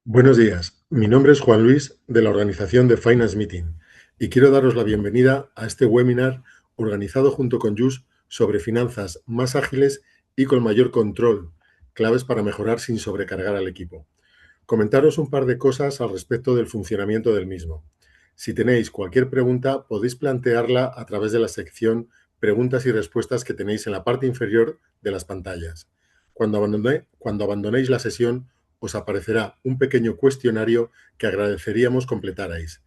Buenos días, mi nombre es Juan Luis de la organización de Finance Meeting y quiero daros la bienvenida a este webinar organizado junto con JUS sobre finanzas más ágiles y con mayor control, claves para mejorar sin sobrecargar al equipo. Comentaros un par de cosas al respecto del funcionamiento del mismo. Si tenéis cualquier pregunta, podéis plantearla a través de la sección Preguntas y respuestas que tenéis en la parte inferior de las pantallas. Cuando abandonéis la sesión, os aparecerá un pequeño cuestionario que agradeceríamos completarais.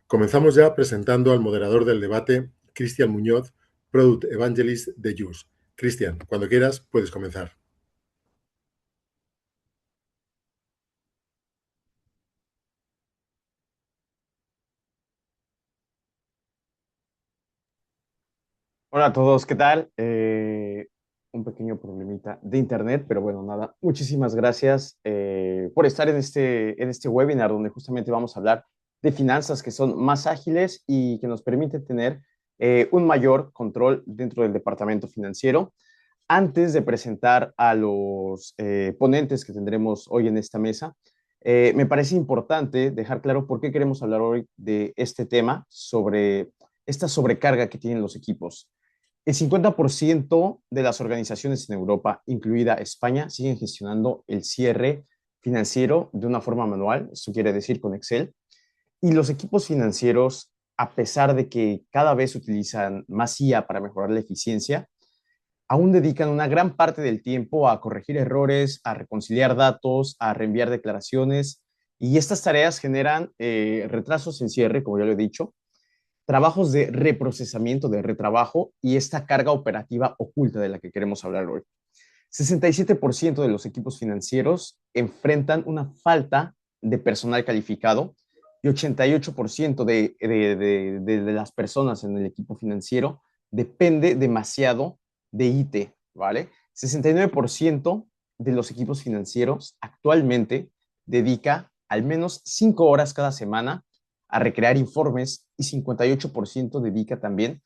Comenzamos ya presentando al moderador del debate, Cristian Muñoz, Product Evangelist de JUS. Cristian, cuando quieras, puedes comenzar. Hola a todos, ¿qué tal? Un pequeño problemita de internet, pero bueno, nada, muchísimas gracias por estar en este webinar donde justamente vamos a hablar de finanzas que son más ágiles y que nos permiten tener un mayor control dentro del departamento financiero. Antes de presentar a los ponentes que tendremos hoy en esta mesa, me parece importante dejar claro por qué queremos hablar hoy de este tema sobre esta sobrecarga que tienen los equipos. El 50% de las organizaciones en Europa, incluida España, siguen gestionando el cierre financiero de una forma manual, esto quiere decir con Excel, y los equipos financieros, a pesar de que cada vez utilizan más IA para mejorar la eficiencia, aún dedican una gran parte del tiempo a corregir errores, a reconciliar datos, a reenviar declaraciones, y estas tareas generan retrasos en cierre, como ya lo he dicho, trabajos de reprocesamiento, de retrabajo y esta carga operativa oculta de la que queremos hablar hoy. 67% de los equipos financieros enfrentan una falta de personal calificado y 88% de las personas en el equipo financiero depende demasiado de IT, ¿vale? 69% de los equipos financieros actualmente dedica al menos 5 horas cada semana a recrear informes y 58% dedica también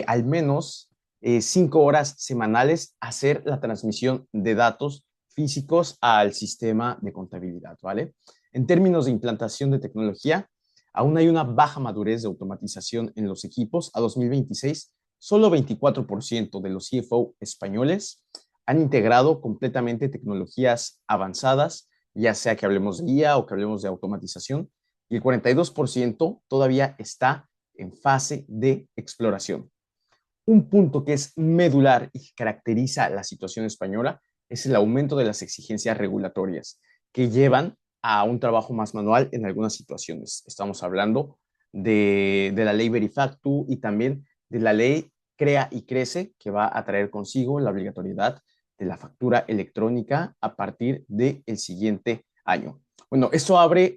al menos 5 horas semanales a hacer la transmisión de datos físicos al sistema de contabilidad, ¿vale? En términos de implantación de tecnología, aún hay una baja madurez de automatización en los equipos. A 2026, solo 24% de los CFO españoles han integrado completamente tecnologías avanzadas, ya sea que hablemos de IA o que hablemos de automatización, y el 42% todavía está en fase de exploración. Un punto que es medular y que caracteriza la situación española es el aumento de las exigencias regulatorias que llevan a un trabajo más manual en algunas situaciones. Estamos hablando de la ley Verifactu y también de la ley Crea y Crece, que va a traer consigo la obligatoriedad de la factura electrónica a partir del siguiente año. Bueno, esto abre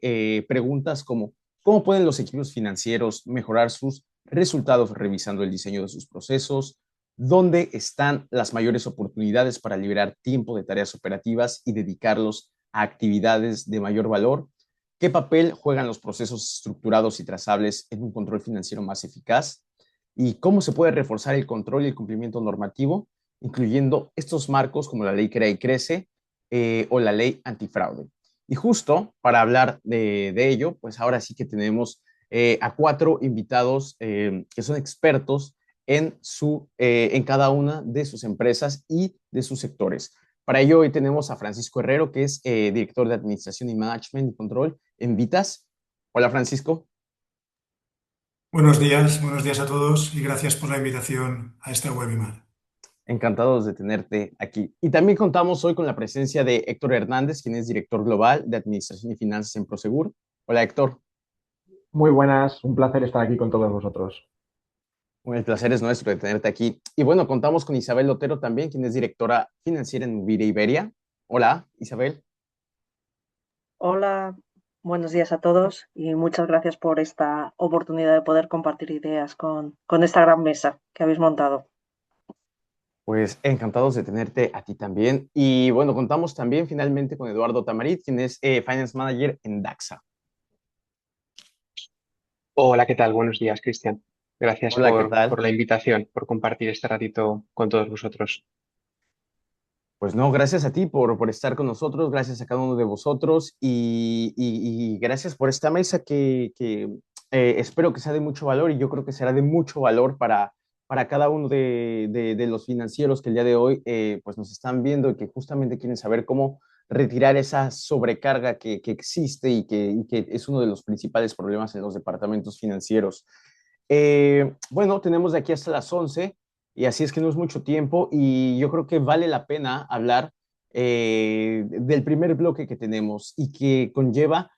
preguntas como ¿cómo pueden los equipos financieros mejorar sus resultados revisando el diseño de sus procesos? ¿Dónde están las mayores oportunidades para liberar tiempo de tareas operativas y dedicarlos a actividades de mayor valor? ¿Qué papel juegan los procesos estructurados y trazables en un control financiero más eficaz? ¿Y cómo se puede reforzar el control y el cumplimiento normativo, incluyendo estos marcos como la ley Crea y Crece o la ley antifraude? Y justo para hablar de ello, pues ahora sí que tenemos a 4 invitados que son expertos en cada una de sus empresas y de sus sectores. Para ello, hoy tenemos a Francisco Herrero, que es director de Administración y Management y Control en Vitas. Hola, Francisco. Buenos días a todos y gracias por la invitación a este webinar. Encantados de tenerte aquí. Y también contamos hoy con la presencia de Héctor Hernández, quien es director global de Administración y Finanzas en Prosegur. Hola, Héctor. Muy buenas, un placer estar aquí con todos vosotros. Bueno, el placer es nuestro de tenerte aquí. Y bueno, contamos con Isabel Lotero también, quien es directora financiera en Movida Iberia. Hola, Isabel. Hola, buenos días a todos y muchas gracias por esta oportunidad de poder compartir ideas con esta gran mesa que habéis montado. Pues encantados de tenerte a ti también. Y bueno, contamos también finalmente con Eduardo Tamarit, quien es Finance Manager en Daxa. Hola, ¿qué tal? Buenos días, Cristian. Gracias Hola, ¿qué por tal? la invitación, por compartir este ratito con todos vosotros. Pues no, gracias a ti por estar con nosotros, gracias a cada uno de vosotros y gracias por esta mesa que espero que sea de mucho valor y yo creo que será de mucho valor para cada uno de los financieros que el día de hoy pues nos están viendo y que justamente quieren saber cómo retirar esa sobrecarga que existe y que es uno de los principales problemas en los departamentos financieros. Bueno, tenemos de aquí hasta las 11 y así es que no es mucho tiempo y yo creo que vale la pena hablar del primer bloque que tenemos y que conlleva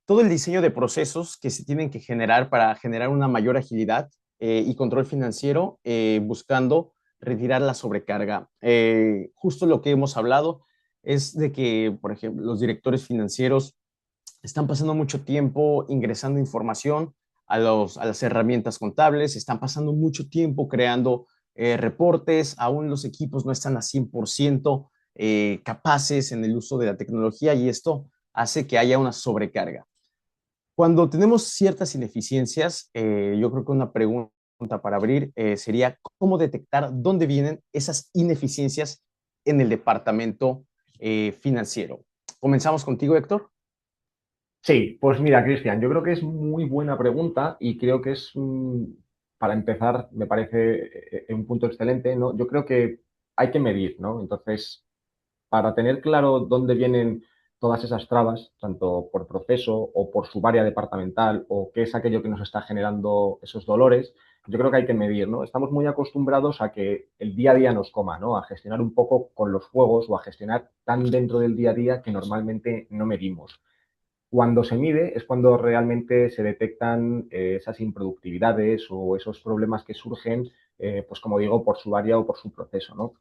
todo el diseño de procesos que se tienen que generar para generar una mayor agilidad y control financiero buscando retirar la sobrecarga. Justo lo que hemos hablado es de que, por ejemplo, los directores financieros están pasando mucho tiempo ingresando información a las herramientas contables, están pasando mucho tiempo creando reportes, aún los equipos no están a 100% capaces en el uso de la tecnología y esto hace que haya una sobrecarga. Cuando tenemos ciertas ineficiencias, yo creo que una pregunta para abrir sería cómo detectar dónde vienen esas ineficiencias en el departamento financiero. Comenzamos contigo, Héctor. Sí, pues mira, Cristian, yo creo que es muy buena pregunta y creo que es, para empezar, me parece un punto excelente, ¿no? Yo creo que hay que medir, ¿no? Entonces, para tener claro dónde vienen todas esas trabas, tanto por proceso o por su área departamental o qué es aquello que nos está generando esos dolores, yo creo que hay que medir, ¿no? Estamos muy acostumbrados a que el día a día nos coma, ¿no? A gestionar un poco con los juegos o a gestionar tan dentro del día a día que normalmente no medimos. Cuando se mide es cuando realmente se detectan esas improductividades o esos problemas que surgen, pues como digo, por su área o por su proceso, ¿no?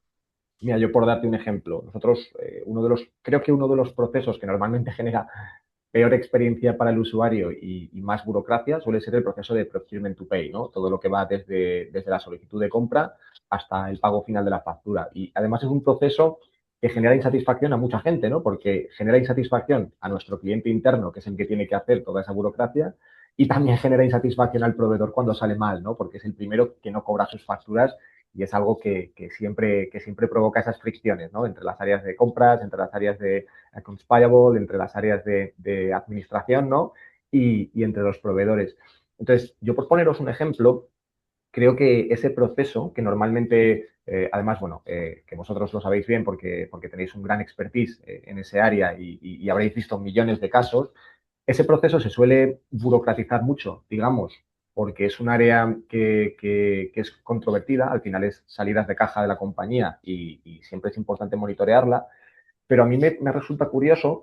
Mira, yo por darte un ejemplo, nosotros, creo que uno de los procesos que normalmente genera peor experiencia para el usuario y más burocracia suele ser el proceso de procurement to pay, ¿no? Todo lo que va desde la solicitud de compra hasta el pago final de la factura. Y además es un proceso que genera insatisfacción a mucha gente, ¿no? Porque genera insatisfacción a nuestro cliente interno, que es el que tiene que hacer toda esa burocracia, y también genera insatisfacción al proveedor cuando sale mal, ¿no? Porque es el primero que no cobra sus facturas y es algo que siempre provoca esas fricciones, ¿no? Entre las áreas de compras, entre las áreas de accounts payable, entre las áreas de administración, ¿no? Y entre los proveedores. Entonces, yo por poneros un ejemplo, creo que ese proceso, que normalmente, además, bueno, que vosotros lo sabéis bien porque tenéis un gran expertise en ese área y habréis visto millones de casos, ese proceso se suele burocratizar mucho, digamos, porque es un área que es controvertida, al final es salidas de caja de la compañía y siempre es importante monitorearla, pero a mí me resulta curioso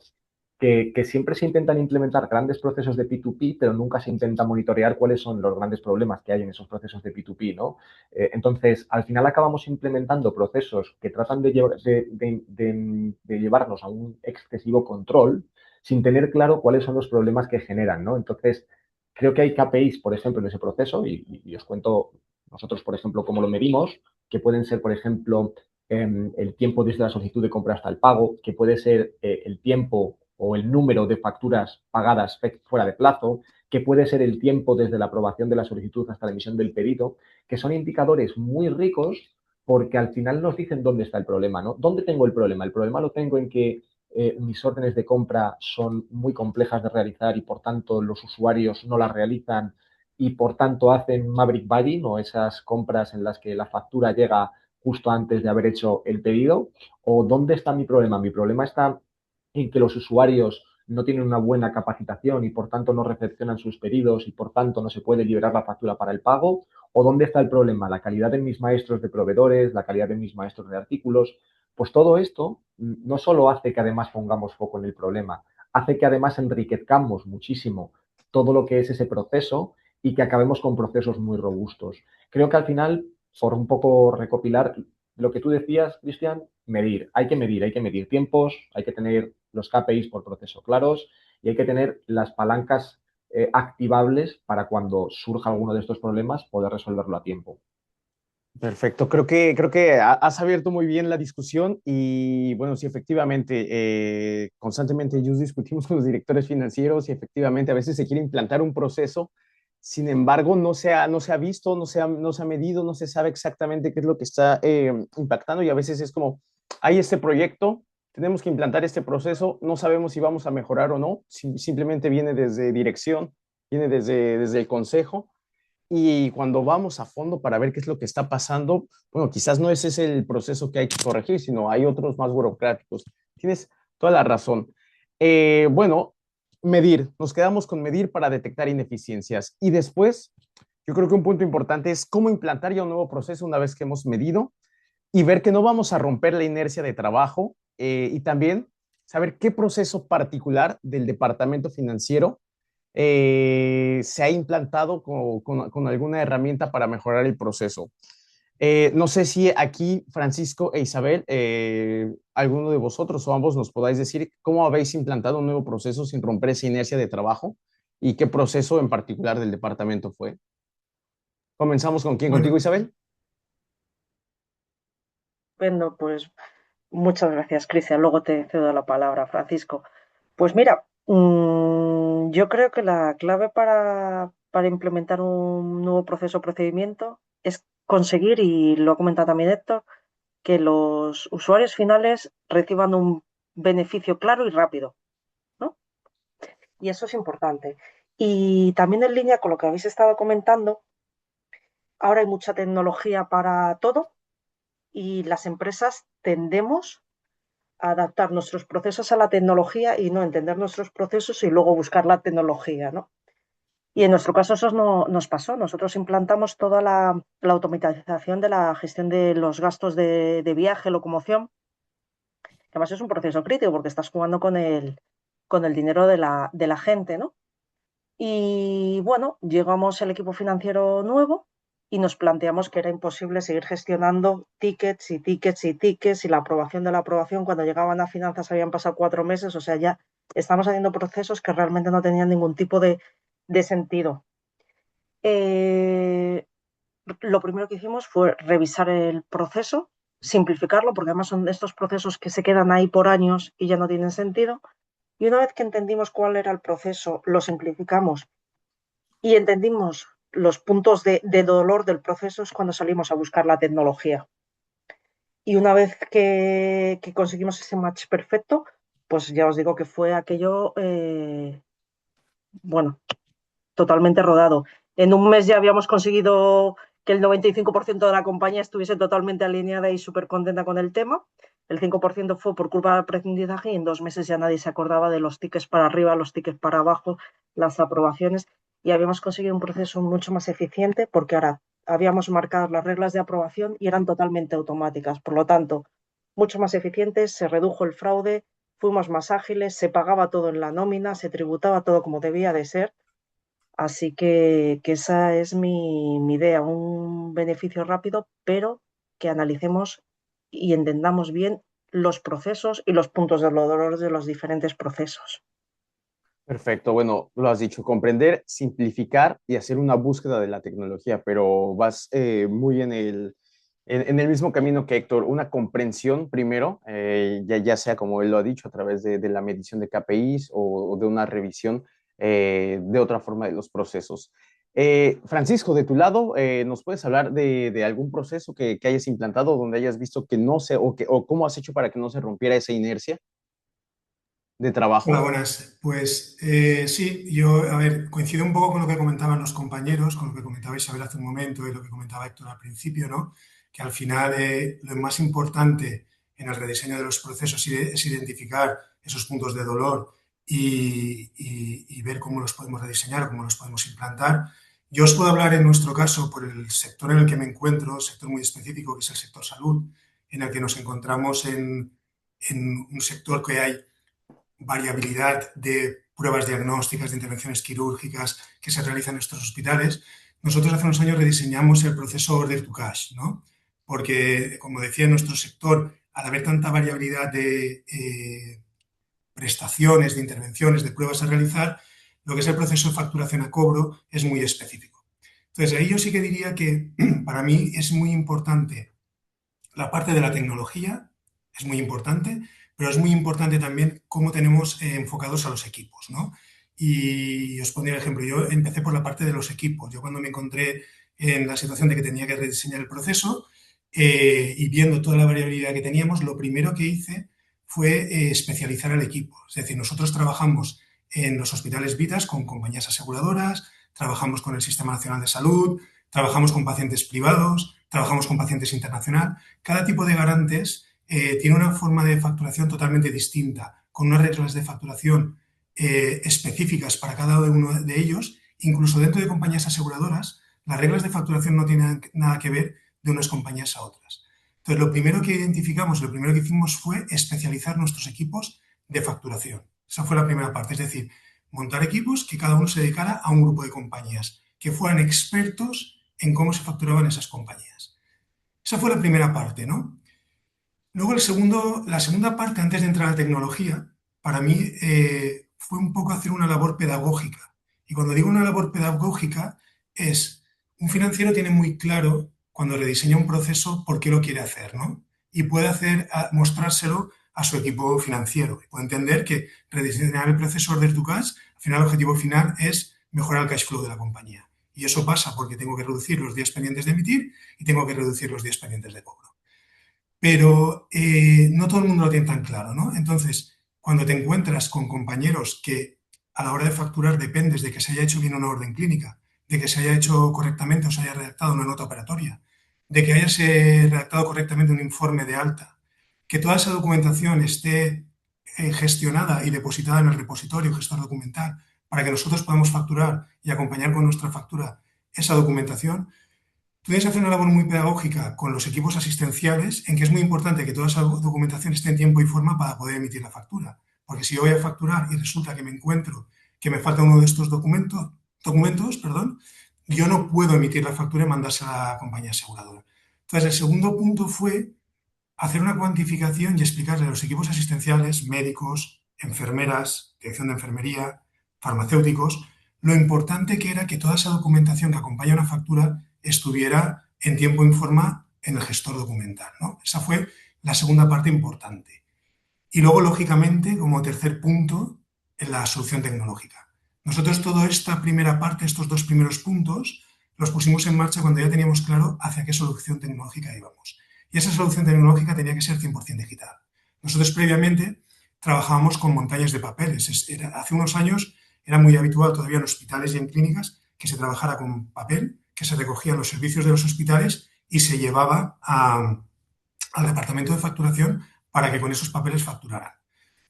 que siempre se intentan implementar grandes procesos de P2P, pero nunca se intenta monitorear cuáles son los grandes problemas que hay en esos procesos de P2P, ¿no? Entonces, al final acabamos implementando procesos que tratan de llevarnos a un excesivo control sin tener claro cuáles son los problemas que generan, ¿no? Entonces, creo que hay KPIs, por ejemplo, en ese proceso, y os cuento nosotros, por ejemplo, cómo lo medimos, que pueden ser, por ejemplo, el tiempo desde la solicitud de compra hasta el pago, que puede ser el tiempo o el número de facturas pagadas fuera de plazo, que puede ser el tiempo desde la aprobación de la solicitud hasta la emisión del pedido, que son indicadores muy ricos porque al final nos dicen dónde está el problema, ¿no? ¿Dónde tengo el problema? El problema lo tengo en que mis órdenes de compra son muy complejas de realizar y por tanto los usuarios no las realizan y por tanto hacen Maverick Buying o esas compras en las que la factura llega justo antes de haber hecho el pedido. ¿O dónde está mi problema? Mi problema está en que los usuarios no tienen una buena capacitación y por tanto no recepcionan sus pedidos y por tanto no se puede liberar la factura para el pago. ¿O dónde está el problema? La calidad de mis maestros de proveedores, la calidad de mis maestros de artículos. Pues todo esto no solo hace que además pongamos foco en el problema, hace que además enriquezcamos muchísimo todo lo que es ese proceso y que acabemos con procesos muy robustos. Creo que al final, por un poco recopilar lo que tú decías, Cristian, medir, hay que medir tiempos, hay que tener los KPIs por proceso claros y hay que tener las palancas activables para cuando surja alguno de estos problemas poder resolverlo a tiempo. Perfecto, creo que has abierto muy bien la discusión y bueno, sí, efectivamente, constantemente ellos discutimos con los directores financieros y efectivamente a veces se quiere implantar un proceso, sin embargo, no se ha visto, no se ha medido, no se sabe exactamente qué es lo que está impactando y a veces es como, hay este proyecto, tenemos que implantar este proceso, no sabemos si vamos a mejorar o no, simplemente viene desde dirección, viene desde el consejo y cuando vamos a fondo para ver qué es lo que está pasando, bueno, quizás no ese es el proceso que hay que corregir, sino hay otros más burocráticos. Tienes toda la razón. Bueno, medir, nos quedamos con medir para detectar ineficiencias. Y después, yo creo que un punto importante es cómo implantar ya un nuevo proceso una vez que hemos medido y ver que no vamos a romper la inercia de trabajo y también saber qué proceso particular del departamento financiero se ha implantado con alguna herramienta para mejorar el proceso. No sé si aquí, Francisco e Isabel, alguno de vosotros o ambos nos podáis decir cómo habéis implantado un nuevo proceso sin romper esa inercia de trabajo y qué proceso en particular del departamento fue. ¿Comenzamos con quién? ¿Contigo, Bueno, Isabel? Bueno, pues muchas gracias, Cristian. Luego te cedo la palabra, Francisco. Pues mira, yo creo que la clave para implementar un nuevo proceso o procedimiento es conseguir, y lo ha comentado también Héctor, que los usuarios finales reciban un beneficio claro y rápido, ¿no? Y eso es importante. Y también en línea con lo que habéis estado comentando, ahora hay mucha tecnología para todo y las empresas tendemos a adaptar nuestros procesos a la tecnología y no entender nuestros procesos y luego buscar la tecnología, ¿no? Y en nuestro caso eso no, nos pasó. Nosotros implantamos toda la automatización de la gestión de los gastos de viaje, locomoción, que además es un proceso crítico porque estás jugando con el dinero de la gente, ¿no? Y bueno, llegamos el equipo financiero nuevo y nos planteamos que era imposible seguir gestionando tickets y tickets y tickets y la aprobación de la aprobación. Cuando llegaban a finanzas habían pasado 4 meses, o sea, ya estamos haciendo procesos que realmente no tenían ningún tipo de sentido. Eh, lo primero que hicimos fue revisar el proceso, simplificarlo, porque además son estos procesos que se quedan ahí por años y ya no tienen sentido. Y una vez que entendimos cuál era el proceso, lo simplificamos y entendimos los puntos de dolor del proceso es cuando salimos a buscar la tecnología. Y una vez que conseguimos ese match perfecto, pues ya os digo que fue aquello, bueno, totalmente rodado. En un mes ya habíamos conseguido que el 95% de la compañía estuviese totalmente alineada y súper contenta con el tema. El 5% fue por culpa del aprendizaje y en 2 meses ya nadie se acordaba de los tickets para arriba, los tickets para abajo, las aprobaciones y habíamos conseguido un proceso mucho más eficiente porque ahora habíamos marcado las reglas de aprobación y eran totalmente automáticas. Por lo tanto, mucho más eficientes, se redujo el fraude, fuimos más ágiles, se pagaba todo en la nómina, se tributaba todo como debía de ser. Así que esa es mi idea, un beneficio rápido, pero que analicemos y entendamos bien los procesos y los puntos de dolor de los diferentes procesos. Perfecto, bueno, lo has dicho, comprender, simplificar y hacer una búsqueda de la tecnología, pero vas muy en el mismo camino que Héctor, una comprensión primero, ya sea como él lo ha dicho, a través de la medición de KPIs o de una revisión de otra forma de los procesos. Francisco, de tu lado, ¿nos puedes hablar de algún proceso que hayas implantado donde hayas visto que no se, o cómo has hecho para que no se rompiera esa inercia de hola, trabajo? buenas. Pues sí, yo, a ver, coincido un poco con lo que comentaban los compañeros, con lo que comentaba Isabel hace un momento y lo que comentaba Héctor al principio, ¿no? Que al final lo más importante en el rediseño de los procesos es identificar esos puntos de dolor y ver cómo los podemos rediseñar, cómo los podemos implantar. Yo os puedo hablar en nuestro caso por el sector en el que me encuentro, sector muy específico, que es el sector salud, en el que nos encontramos en un sector que hay variabilidad de pruebas diagnósticas, de intervenciones quirúrgicas que se realizan en estos hospitales, nosotros hace unos años rediseñamos el proceso Order to Cash, ¿no? Porque, como decía, en nuestro sector, al haber tanta variabilidad de prestaciones, de intervenciones, de pruebas a realizar, lo que es el proceso de facturación a cobro es muy específico. Entonces, ahí yo sí que diría que para mí es muy importante la parte de la tecnología, es muy importante, pero es muy importante también cómo tenemos enfocados a los equipos, ¿no? Y os pondré el ejemplo, yo empecé por la parte de los equipos. Yo cuando me encontré en la situación de que tenía que rediseñar el proceso y viendo toda la variabilidad que teníamos, lo primero que hice fue especializar al equipo. Es decir, nosotros trabajamos en los hospitales Vitas con compañías aseguradoras, trabajamos con el Sistema Nacional de Salud, trabajamos con pacientes privados, trabajamos con pacientes internacional. Cada tipo de garantes tiene una forma de facturación totalmente distinta, con unas reglas de facturación específicas para cada uno de ellos. Incluso dentro de compañías aseguradoras, las reglas de facturación no tienen nada que ver de unas compañías a otras. Entonces, lo primero que identificamos, lo primero que hicimos fue especializar nuestros equipos de facturación. Esa fue la primera parte, es decir, montar equipos que cada uno se dedicara a un grupo de compañías, que fueran expertos en cómo se facturaban esas compañías. Esa fue la primera parte, ¿no? Luego la segunda parte, antes de entrar a la tecnología, para mí fue un poco hacer una labor pedagógica. Y cuando digo una labor pedagógica es, un financiero tiene muy claro cuando rediseña un proceso por qué lo quiere hacer, ¿no? Y puede mostrárselo a su equipo financiero. Y puede entender que rediseñar el proceso Order to Cash, al final el objetivo final es mejorar el cash flow de la compañía. Y eso pasa porque tengo que reducir los días pendientes de emitir y tengo que reducir los días pendientes de cobro. Pero no todo el mundo lo tiene tan claro, ¿no? Entonces, cuando te encuentras con compañeros que a la hora de facturar dependes de que se haya hecho bien una orden clínica, de que se haya hecho correctamente o se haya redactado una nota operatoria, de que hayas redactado correctamente un informe de alta, que toda esa documentación esté gestionada y depositada en el repositorio gestor documental para que nosotros podamos facturar y acompañar con nuestra factura esa documentación. Tú tienes que hacer una labor muy pedagógica con los equipos asistenciales en que es muy importante que toda esa documentación esté en tiempo y forma para poder emitir la factura. Porque si yo voy a facturar y resulta que me encuentro que me falta uno de estos documentos, yo no puedo emitir la factura y mandársela a la compañía aseguradora. Entonces, el segundo punto fue hacer una cuantificación y explicarle a los equipos asistenciales, médicos, enfermeras, dirección de enfermería, farmacéuticos, lo importante que era que toda esa documentación que acompaña una factura estuviera en tiempo y forma en el gestor documental, ¿no? Esa fue la segunda parte importante. Y luego, lógicamente, como tercer punto, en la solución tecnológica. Nosotros toda esta primera parte, estos dos primeros puntos, los pusimos en marcha cuando ya teníamos claro hacia qué solución tecnológica íbamos. Y esa solución tecnológica tenía que ser 100% digital. Nosotros previamente trabajábamos con montañas de papeles. Hace unos años era muy habitual todavía en hospitales y en clínicas que se trabajara con papel, que se recogían los servicios de los hospitales y se llevaba al departamento de facturación para que con esos papeles facturaran.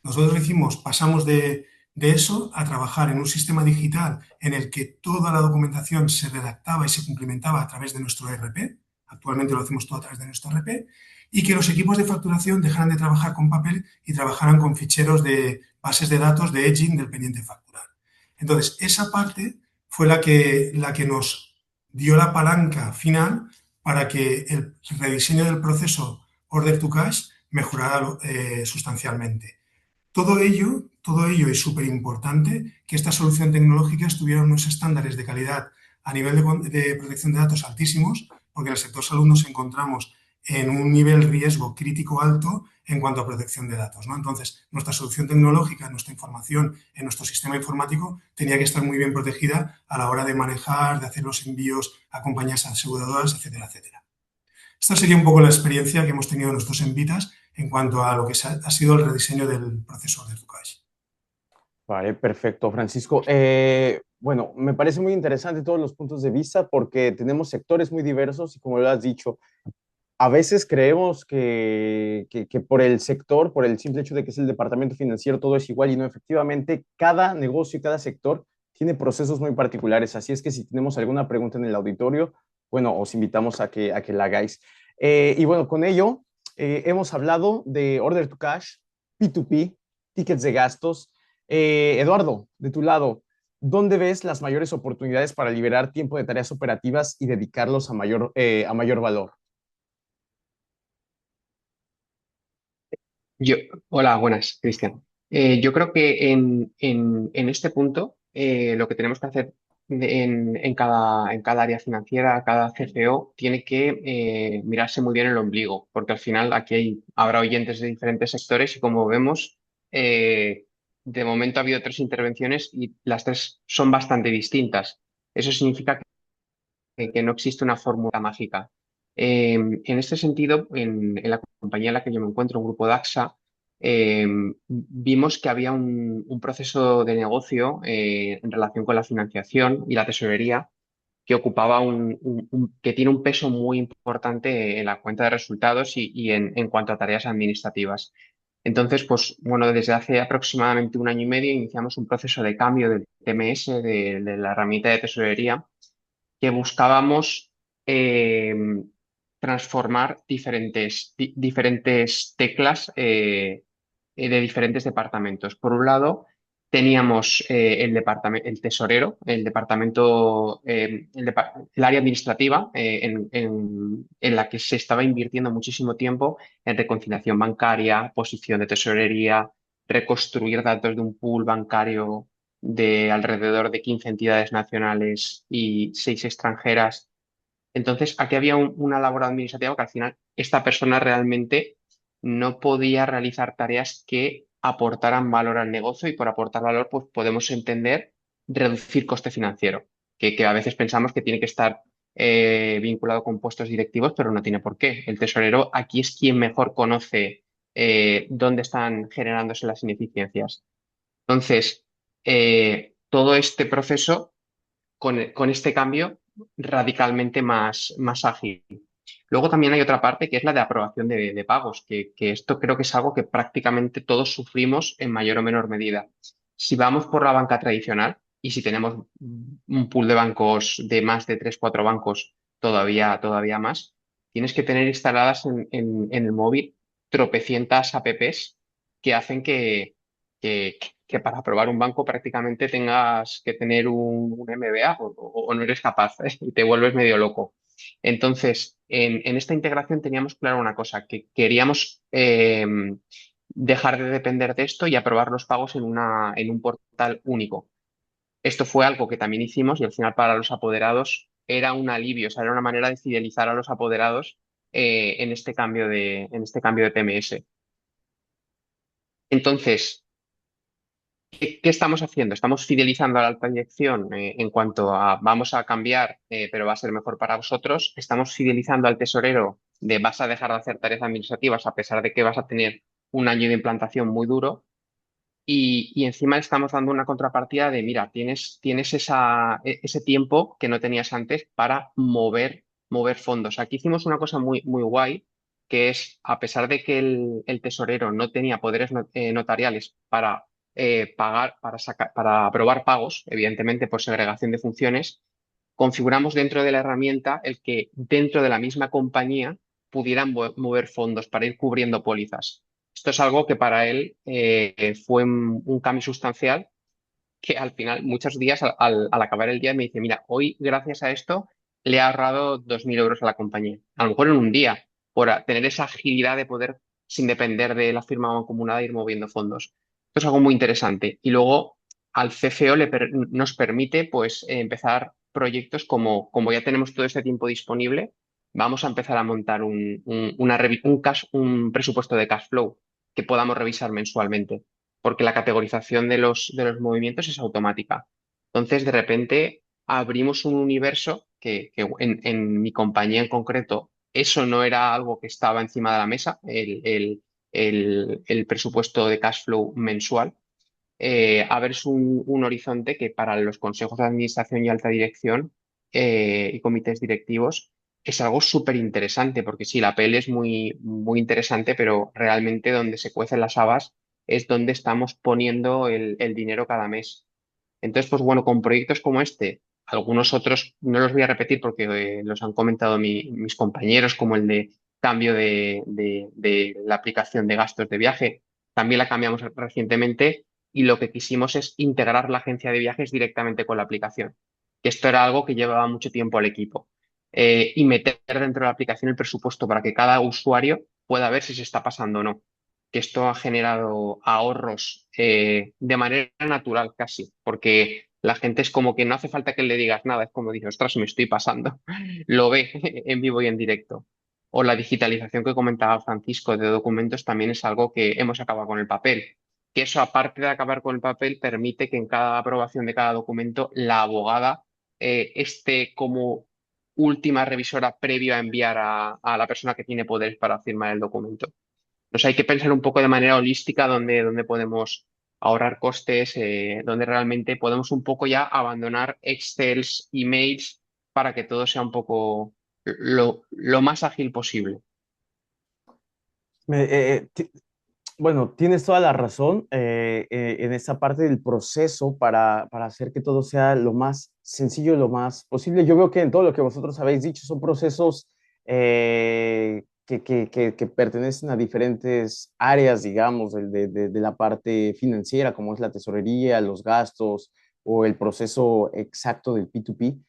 Nosotros pasamos de eso a trabajar en un sistema digital en el que toda la documentación se redactaba y se cumplimentaba a través de nuestro ERP. Actualmente lo hacemos todo a través de nuestro ERP. Y que los equipos de facturación dejaran de trabajar con papel y trabajaran con ficheros de bases de datos de edging del pendiente facturar. Entonces, esa parte fue la que nos dio la palanca final para que el rediseño del proceso Order to Cash mejorará sustancialmente. Todo ello es súper importante que esta solución tecnológica estuviera en unos estándares de calidad a nivel de protección de datos altísimos, porque en el sector salud nos encontramos en un nivel riesgo crítico alto en cuanto a protección de datos, ¿no? Entonces, nuestra solución tecnológica, nuestra información en nuestro sistema informático tenía que estar muy bien protegida a la hora de manejar, de hacer los envíos a compañías aseguradoras, etcétera, etcétera. Esta sería un poco la experiencia que hemos tenido nosotros en Vitas en cuanto a lo que ha sido el rediseño del proceso Order to Cash. Vale, perfecto, Francisco. Bueno, me parece muy interesante todos los puntos de vista porque tenemos sectores muy diversos y como lo has dicho, a veces creemos que por el sector, por el simple hecho de que es el departamento financiero, todo es igual y no, efectivamente, cada negocio y cada sector tiene procesos muy particulares. Así es que si tenemos alguna pregunta en el auditorio, bueno, os invitamos a que la hagáis. Y bueno, con ello hemos hablado de Order to Cash, P2P, tickets de gastos. Eduardo, de tu lado, ¿dónde ves las mayores oportunidades para liberar tiempo de tareas operativas y dedicarlos a mayor valor? Yo, hola, buenas, Cristian. Yo creo que en este punto lo que tenemos que hacer en cada área financiera, cada CFO, tiene que mirarse muy bien el ombligo, porque al final aquí habrá oyentes de diferentes sectores y como vemos, de momento ha habido 3 intervenciones y las 3 son bastante distintas. Eso significa que no existe una fórmula mágica. En este sentido, en la compañía en la que yo me encuentro, un grupo DAXA, eh, vimos que había un proceso de negocio en relación con la financiación y la tesorería que ocupaba que tiene un peso muy importante en la cuenta de resultados y en cuanto a tareas administrativas. Entonces, pues bueno, desde hace aproximadamente 1 año y medio iniciamos un proceso de cambio del TMS, de la herramienta de tesorería, que buscábamos eh, transformar diferentes teclas de diferentes departamentos. Por un lado, teníamos el tesorero, el departamento, el área administrativa, en la que se estaba invirtiendo muchísimo tiempo en reconciliación bancaria, posición de tesorería, reconstruir datos de un pool bancario de alrededor de 15 entidades nacionales y 6 extranjeras. Entonces, aquí había una labor administrativa que al final esta persona realmente no podía realizar tareas que aportaran valor al negocio y por aportar valor, pues podemos entender reducir coste financiero, que a veces pensamos que tiene que estar vinculado con puestos directivos, pero no tiene por qué. El tesorero aquí es quien mejor conoce dónde están generándose las ineficiencias. Entonces, todo este proceso con este cambio radicalmente más ágil. Luego también hay otra parte que es la de aprobación de pagos, que esto creo que es algo que prácticamente todos sufrimos en mayor o menor medida. Si vamos por la banca tradicional y si tenemos un pool de bancos de más de 3 4 bancos, todavía más, tienes que tener instaladas en el móvil tropecientas apps que hacen que, que para aprobar un banco prácticamente tengas que tener un MBA o no eres capaz, ¿eh? Y te vuelves medio loco. Entonces, en esta integración teníamos claro una cosa, que queríamos dejar de depender de esto y aprobar los pagos en un portal único. Esto fue algo que también hicimos y al final para los apoderados era un alivio, o sea, era una manera de fidelizar a los apoderados en este cambio de TMS. Entonces, ¿qué estamos haciendo? Estamos fidelizando a la alta dirección en cuanto a vamos a cambiar, pero va a ser mejor para vosotros. Estamos fidelizando al tesorero de vas a dejar de hacer tareas administrativas a pesar de que vas a tener 1 año de implantación muy duro. Y encima estamos dando una contrapartida de, mira, tienes ese tiempo que no tenías antes para mover fondos. Aquí hicimos una cosa muy guay, que es, a pesar de que el tesorero no tenía poderes notariales para pagar, para aprobar pagos, evidentemente por segregación de funciones, configuramos dentro de la herramienta el que dentro de la misma compañía pudieran mover fondos para ir cubriendo pólizas. Esto es algo que para él fue un cambio sustancial que al final, muchos días, al acabar el día, me dice, mira, hoy gracias a esto le he ahorrado 2.000 euros a la compañía. A lo mejor en un día, por tener esa agilidad de poder, sin depender de la firma mancomunada, ir moviendo fondos. Esto es algo muy interesante. Y luego al CFO nos permite pues empezar proyectos como ya tenemos todo este tiempo disponible, vamos a empezar a montar un presupuesto de cash flow que podamos revisar mensualmente porque la categorización de los movimientos es automática. Entonces, de repente, abrimos un universo que en mi compañía en concreto, eso no era algo que estaba encima de la mesa, el presupuesto de cash flow mensual. Abres un horizonte que para los consejos de administración y alta dirección y comités directivos es algo súper interesante, porque sí, la PL es muy interesante, pero realmente donde se cuecen las habas es donde estamos poniendo el dinero cada mes. Entonces, pues bueno, con proyectos como este, algunos otros no los voy a repetir porque los han comentado mis compañeros, como el de cambio de la aplicación de gastos de viaje, también la cambiamos recientemente y lo que quisimos es integrar la agencia de viajes directamente con la aplicación, que esto era algo que llevaba mucho tiempo al equipo. Y meter dentro de la aplicación el presupuesto para que cada usuario pueda ver si se está pasando o no, que esto ha generado ahorros de manera natural casi, porque La gente es como que no hace falta que le digas nada, es como dice, ostras, me estoy pasando. Lo ve en vivo y en directo. O la digitalización que comentaba Francisco de documentos también es algo que hemos acabado con el papel. Que eso, aparte de acabar con el papel, permite que en cada aprobación de cada documento la abogada esté como última revisora previo a enviar a la persona que tiene poderes para firmar el documento. Entonces hay que pensar un poco de manera holística dónde podemos ahorrar costes, donde realmente podemos un poco ya abandonar Excels, emails, para que todo sea un poco lo más ágil posible. Me- eh, eh, ti- Bueno, tienes toda la razón en esta parte del proceso para hacer que todo sea lo más sencillo, lo más posible. Yo veo que en todo lo que vosotros habéis dicho son procesos que pertenecen a diferentes áreas, digamos, de la parte financiera, como es la tesorería, los gastos o el proceso exacto del P2P.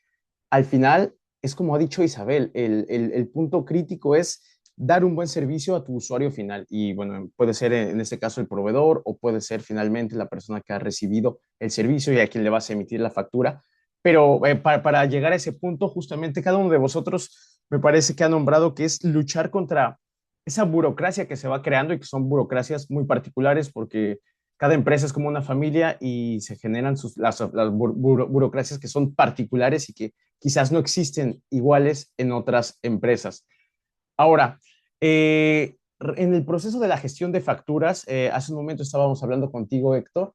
Al final, es como ha dicho Isabel, el punto crítico es dar un buen servicio a tu usuario final. Y bueno, puede ser en este caso el proveedor o puede ser finalmente la persona que ha recibido el servicio y a quien le vas a emitir la factura. Pero para llegar a ese punto, justamente cada uno de vosotros me parece que ha nombrado que es luchar contra esa burocracia que se va creando y que son burocracias muy particulares porque cada empresa es como una familia y se generan las burocracias que son particulares y que quizás no existen iguales en otras empresas. Ahora, en el proceso de la gestión de facturas, hace un momento estábamos hablando contigo, Héctor.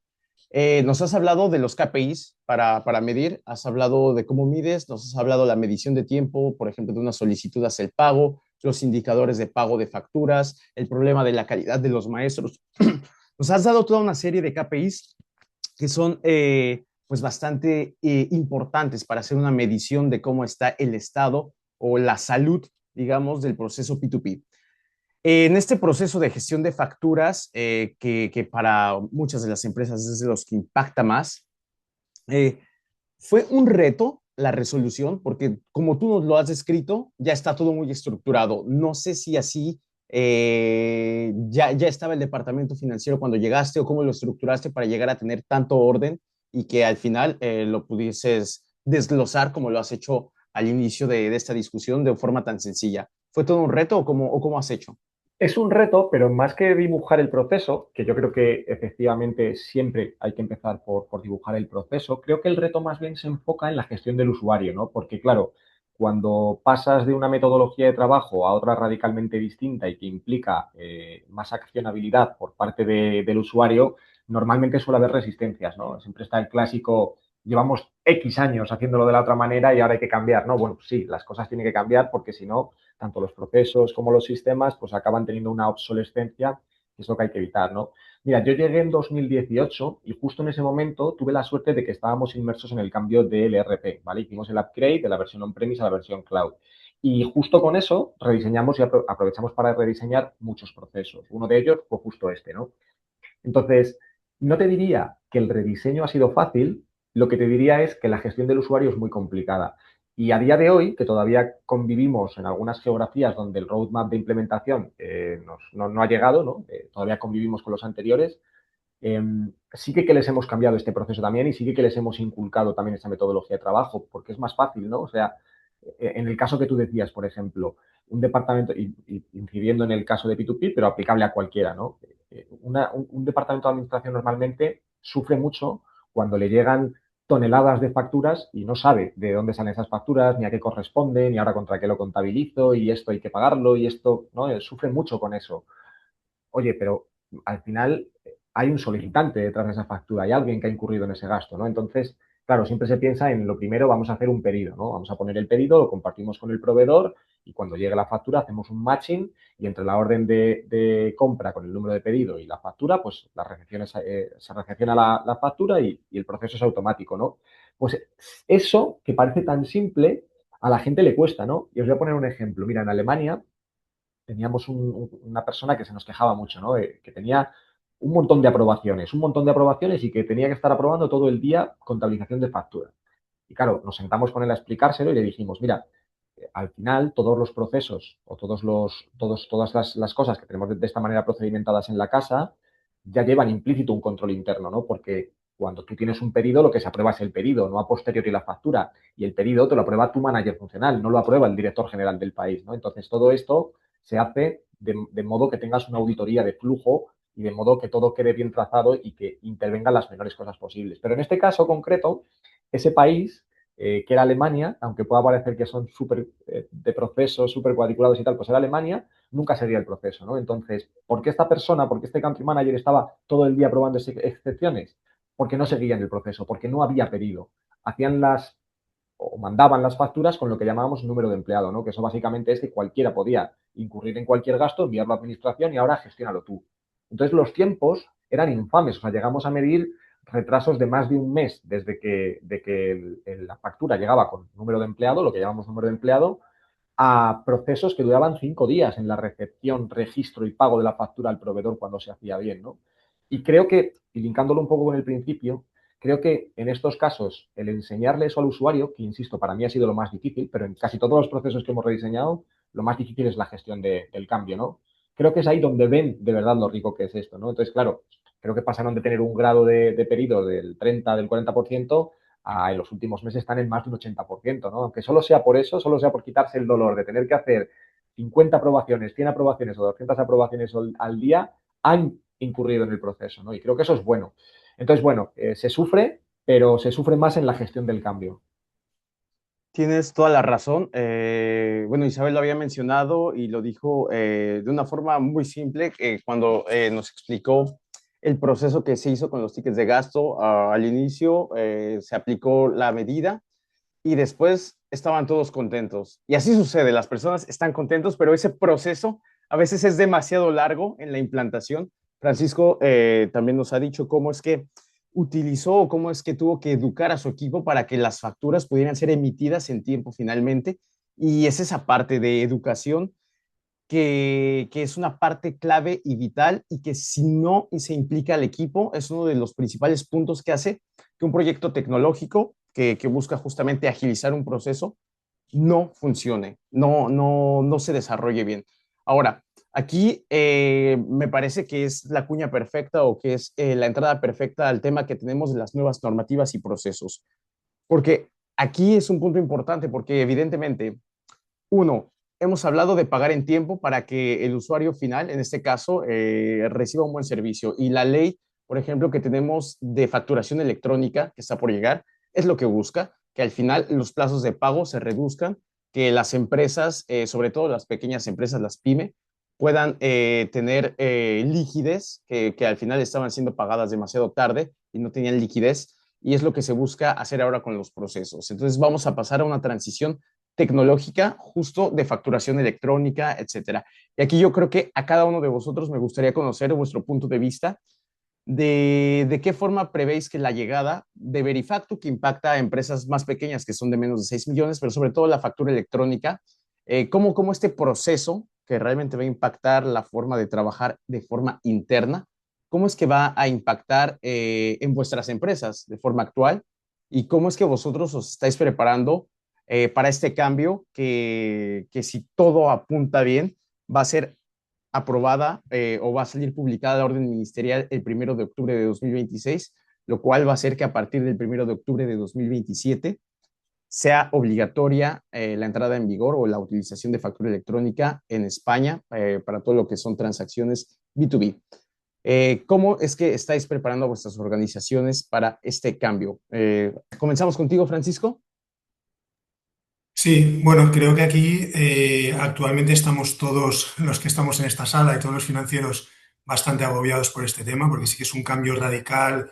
Nos has hablado de los KPIs para medir, has hablado de cómo mides, nos has hablado de la medición de tiempo, por ejemplo, de una solicitud hacia el pago, los indicadores de pago de facturas, el problema de la calidad de los maestros. Nos has dado toda una serie de KPIs que son pues bastante importantes para hacer una medición de cómo está el estado o la salud, digamos, del proceso P2P. En este proceso de gestión de facturas, que para muchas de las empresas es de los que impacta más, eh, fue un reto la resolución, porque como tú nos lo has descrito, ya está todo muy estructurado. No sé si así ya estaba el departamento financiero cuando llegaste o cómo lo estructuraste para llegar a tener tanto orden y que al final lo pudieses desglosar como lo has hecho al inicio de esta discusión de forma tan sencilla. ¿Fue todo un reto o cómo has hecho? Es un reto, pero más que dibujar el proceso, que yo creo que efectivamente siempre hay que empezar por dibujar el proceso, creo que el reto más bien se enfoca en la gestión del usuario, ¿no? Porque claro, cuando pasas de una metodología de trabajo a otra radicalmente distinta y que implica más accionabilidad por parte del usuario, normalmente suele haber resistencias, ¿no? Siempre está el clásico, llevamos X años haciéndolo de la otra manera y ahora hay que cambiar, ¿no? Bueno, sí, las cosas tienen que cambiar porque si no tanto los procesos como los sistemas, pues acaban teniendo una obsolescencia, que es lo que hay que evitar, ¿no? Mira, yo llegué en 2018 y justo en ese momento tuve la suerte de que estábamos inmersos en el cambio del ERP, ¿vale? Hicimos el upgrade de la versión on-premise a la versión cloud. Y justo con eso rediseñamos y aprovechamos para rediseñar muchos procesos. Uno de ellos fue justo este, ¿no? Entonces, no te diría que el rediseño ha sido fácil, lo que te diría es que la gestión del usuario es muy complicada. Y a día de hoy, que todavía convivimos en algunas geografías donde el roadmap de implementación no ha llegado, ¿no? Todavía convivimos con los anteriores, eh, sí que les hemos cambiado este proceso también y sí que les hemos inculcado también esta metodología de trabajo, porque es más fácil, ¿no? O sea, en el caso que tú decías, por ejemplo, un departamento, incidiendo en el caso de P2P, pero aplicable a cualquiera, ¿no? Un departamento de administración normalmente sufre mucho cuando le llegan toneladas de facturas y no sabe de dónde salen esas facturas, ni a qué corresponden, ni ahora contra qué lo contabilizo, y esto hay que pagarlo, y esto, ¿no? Sufre mucho con eso. Oye, pero al final hay un solicitante detrás de esa factura, hay alguien que ha incurrido en ese gasto, ¿no? Entonces, claro, siempre se piensa en lo primero, vamos a hacer un pedido, ¿no? Vamos a poner el pedido, lo compartimos con el proveedor y cuando llegue la factura hacemos un matching y entre la orden de compra con el número de pedido y la factura, pues se recepciona la factura y el proceso es automático, ¿no? Pues eso que parece tan simple, a la gente le cuesta, ¿no? Y os voy a poner un ejemplo. Mira, en Alemania teníamos una persona que se nos quejaba mucho, ¿no? Que tenía un montón de aprobaciones y que tenía que estar aprobando todo el día contabilización de facturas. Y claro, nos sentamos con él a explicárselo y le dijimos, mira, al final todos los procesos o todas las cosas que tenemos de esta manera procedimentadas en la casa ya llevan implícito un control interno, ¿no? Porque Cuando tú tienes un pedido, lo que se aprueba es el pedido, no a posteriori la factura. Y el pedido te lo aprueba tu manager funcional, no lo aprueba el director general del país, ¿no? Entonces, todo esto se hace de modo que tengas una auditoría de flujo y de modo que todo quede bien trazado y que intervengan las menores cosas posibles. Pero en este caso concreto, ese país, que era Alemania, aunque pueda parecer que son súper de procesos, súper cuadriculados y tal, pues era Alemania, nunca seguía el proceso, ¿no? Entonces, ¿por qué esta persona, por qué este country manager estaba todo el día probando excepciones? Porque no seguían el proceso, porque no había pedido. Hacían las o mandaban las facturas con lo que llamábamos número de empleado, ¿no? Que eso básicamente es que cualquiera podía incurrir en cualquier gasto, enviarlo a administración y ahora gestiónalo tú. Entonces los tiempos eran infames, o sea, llegamos a medir retrasos de más de un mes desde que la factura llegaba con número de empleado, lo que llamamos número de empleado, a procesos que duraban 5 días en la recepción, registro y pago de la factura al proveedor cuando se hacía bien, ¿no? Y creo que, y linkándolo un poco con el principio, creo que en estos casos el enseñarle eso al usuario, que insisto, para mí ha sido lo más difícil, pero en casi todos los procesos que hemos rediseñado, lo más difícil es la gestión del cambio, ¿no? Creo que es ahí donde ven de verdad lo rico que es esto, ¿no? Entonces, claro, creo que pasaron de tener un grado de pedido del 30, del 40%, en los últimos meses están en más de un 80%, ¿no? Aunque solo sea por eso, solo sea por quitarse el dolor de tener que hacer 50 aprobaciones, 100 aprobaciones o 200 aprobaciones al día, han incurrido en el proceso, ¿no? Y creo que eso es bueno. Entonces, bueno, se sufre, pero se sufre más en la gestión del cambio. Tienes toda la razón. Bueno, Isabel lo había mencionado y lo dijo de una forma muy simple cuando nos explicó el proceso que se hizo con los tickets de gasto. Al inicio se aplicó la medida y después estaban todos contentos. Y así sucede, las personas están contentos, pero ese proceso a veces es demasiado largo en la implantación. Francisco también nos ha dicho cómo es que utilizó o cómo es que tuvo que educar a su equipo para que las facturas pudieran ser emitidas en tiempo finalmente. Y es esa parte de educación que es una parte clave y vital y que si no se implica al equipo es uno de los principales puntos que hace que un proyecto tecnológico que busca justamente agilizar un proceso no funcione, no se desarrolle bien. Ahora, aquí me parece que es la cuña perfecta o que es la entrada perfecta al tema que tenemos de las nuevas normativas y procesos, porque aquí es un punto importante porque evidentemente uno, hemos hablado de pagar en tiempo para que el usuario final, en este caso, reciba un buen servicio. Y la ley, por ejemplo, que tenemos de facturación electrónica, que está por llegar, es lo que busca, que al final los plazos de pago se reduzcan, que las empresas, sobre todo las pequeñas empresas, las pyme, puedan tener liquidez, que al final estaban siendo pagadas demasiado tarde y no tenían liquidez. Y es lo que se busca hacer ahora con los procesos. Entonces vamos a pasar a una transición tecnológica justo de facturación electrónica, etcétera. Y aquí yo creo que a cada uno de vosotros me gustaría conocer vuestro punto de vista de qué forma prevéis que la llegada de Verifactu, que impacta a empresas más pequeñas que son de menos de 6 millones, pero sobre todo la factura electrónica, cómo este proceso que realmente va a impactar la forma de trabajar de forma interna, cómo es que va a impactar en vuestras empresas de forma actual y cómo es que vosotros os estáis preparando para este cambio que si todo apunta bien, va a ser aprobada o va a salir publicada la orden ministerial el 1 de octubre de 2026, lo cual va a hacer que a partir del 1 de octubre de 2027 sea obligatoria la entrada en vigor o la utilización de factura electrónica en España para todo lo que son transacciones B2B. ¿Cómo es que estáis preparando a vuestras organizaciones para este cambio? Comenzamos contigo, Francisco. Sí, bueno, creo que aquí actualmente estamos todos los que estamos en esta sala y todos los financieros bastante agobiados por este tema, porque sí que es un cambio radical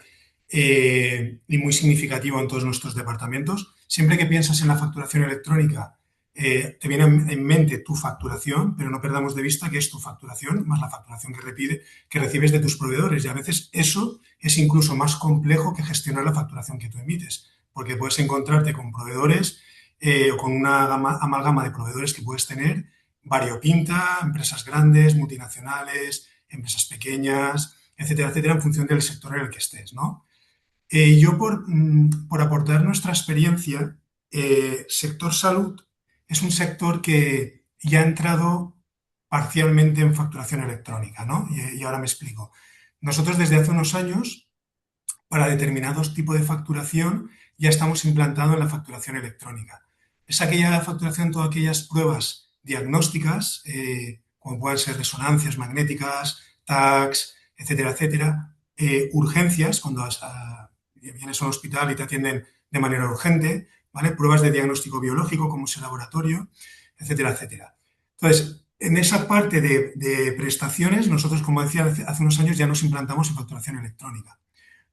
y muy significativo en todos nuestros departamentos. Siempre que piensas en la facturación electrónica, te viene en mente tu facturación, pero no perdamos de vista que es tu facturación más la facturación que recibes de tus proveedores. Y a veces eso es incluso más complejo que gestionar la facturación que tú emites, porque puedes encontrarte con proveedores o con una amalgama de proveedores que puedes tener, variopinta, empresas grandes, multinacionales, empresas pequeñas, etcétera, etcétera, en función del sector en el que estés, ¿no? Yo, por aportar nuestra experiencia, sector salud es un sector que ya ha entrado parcialmente en facturación electrónica, ¿no? Y ahora me explico. Nosotros desde hace unos años para determinados tipos de facturación ya estamos implantando en la facturación electrónica. Es aquella facturación, todas aquellas pruebas diagnósticas, como pueden ser resonancias magnéticas, tags, etcétera, etcétera, urgencias, cuando vienes a un hospital y te atienden de manera urgente, ¿vale? Pruebas de diagnóstico biológico, como es el laboratorio, etcétera, etcétera. Entonces, en esa parte de prestaciones, nosotros, como decía, hace unos años ya nos implantamos en facturación electrónica.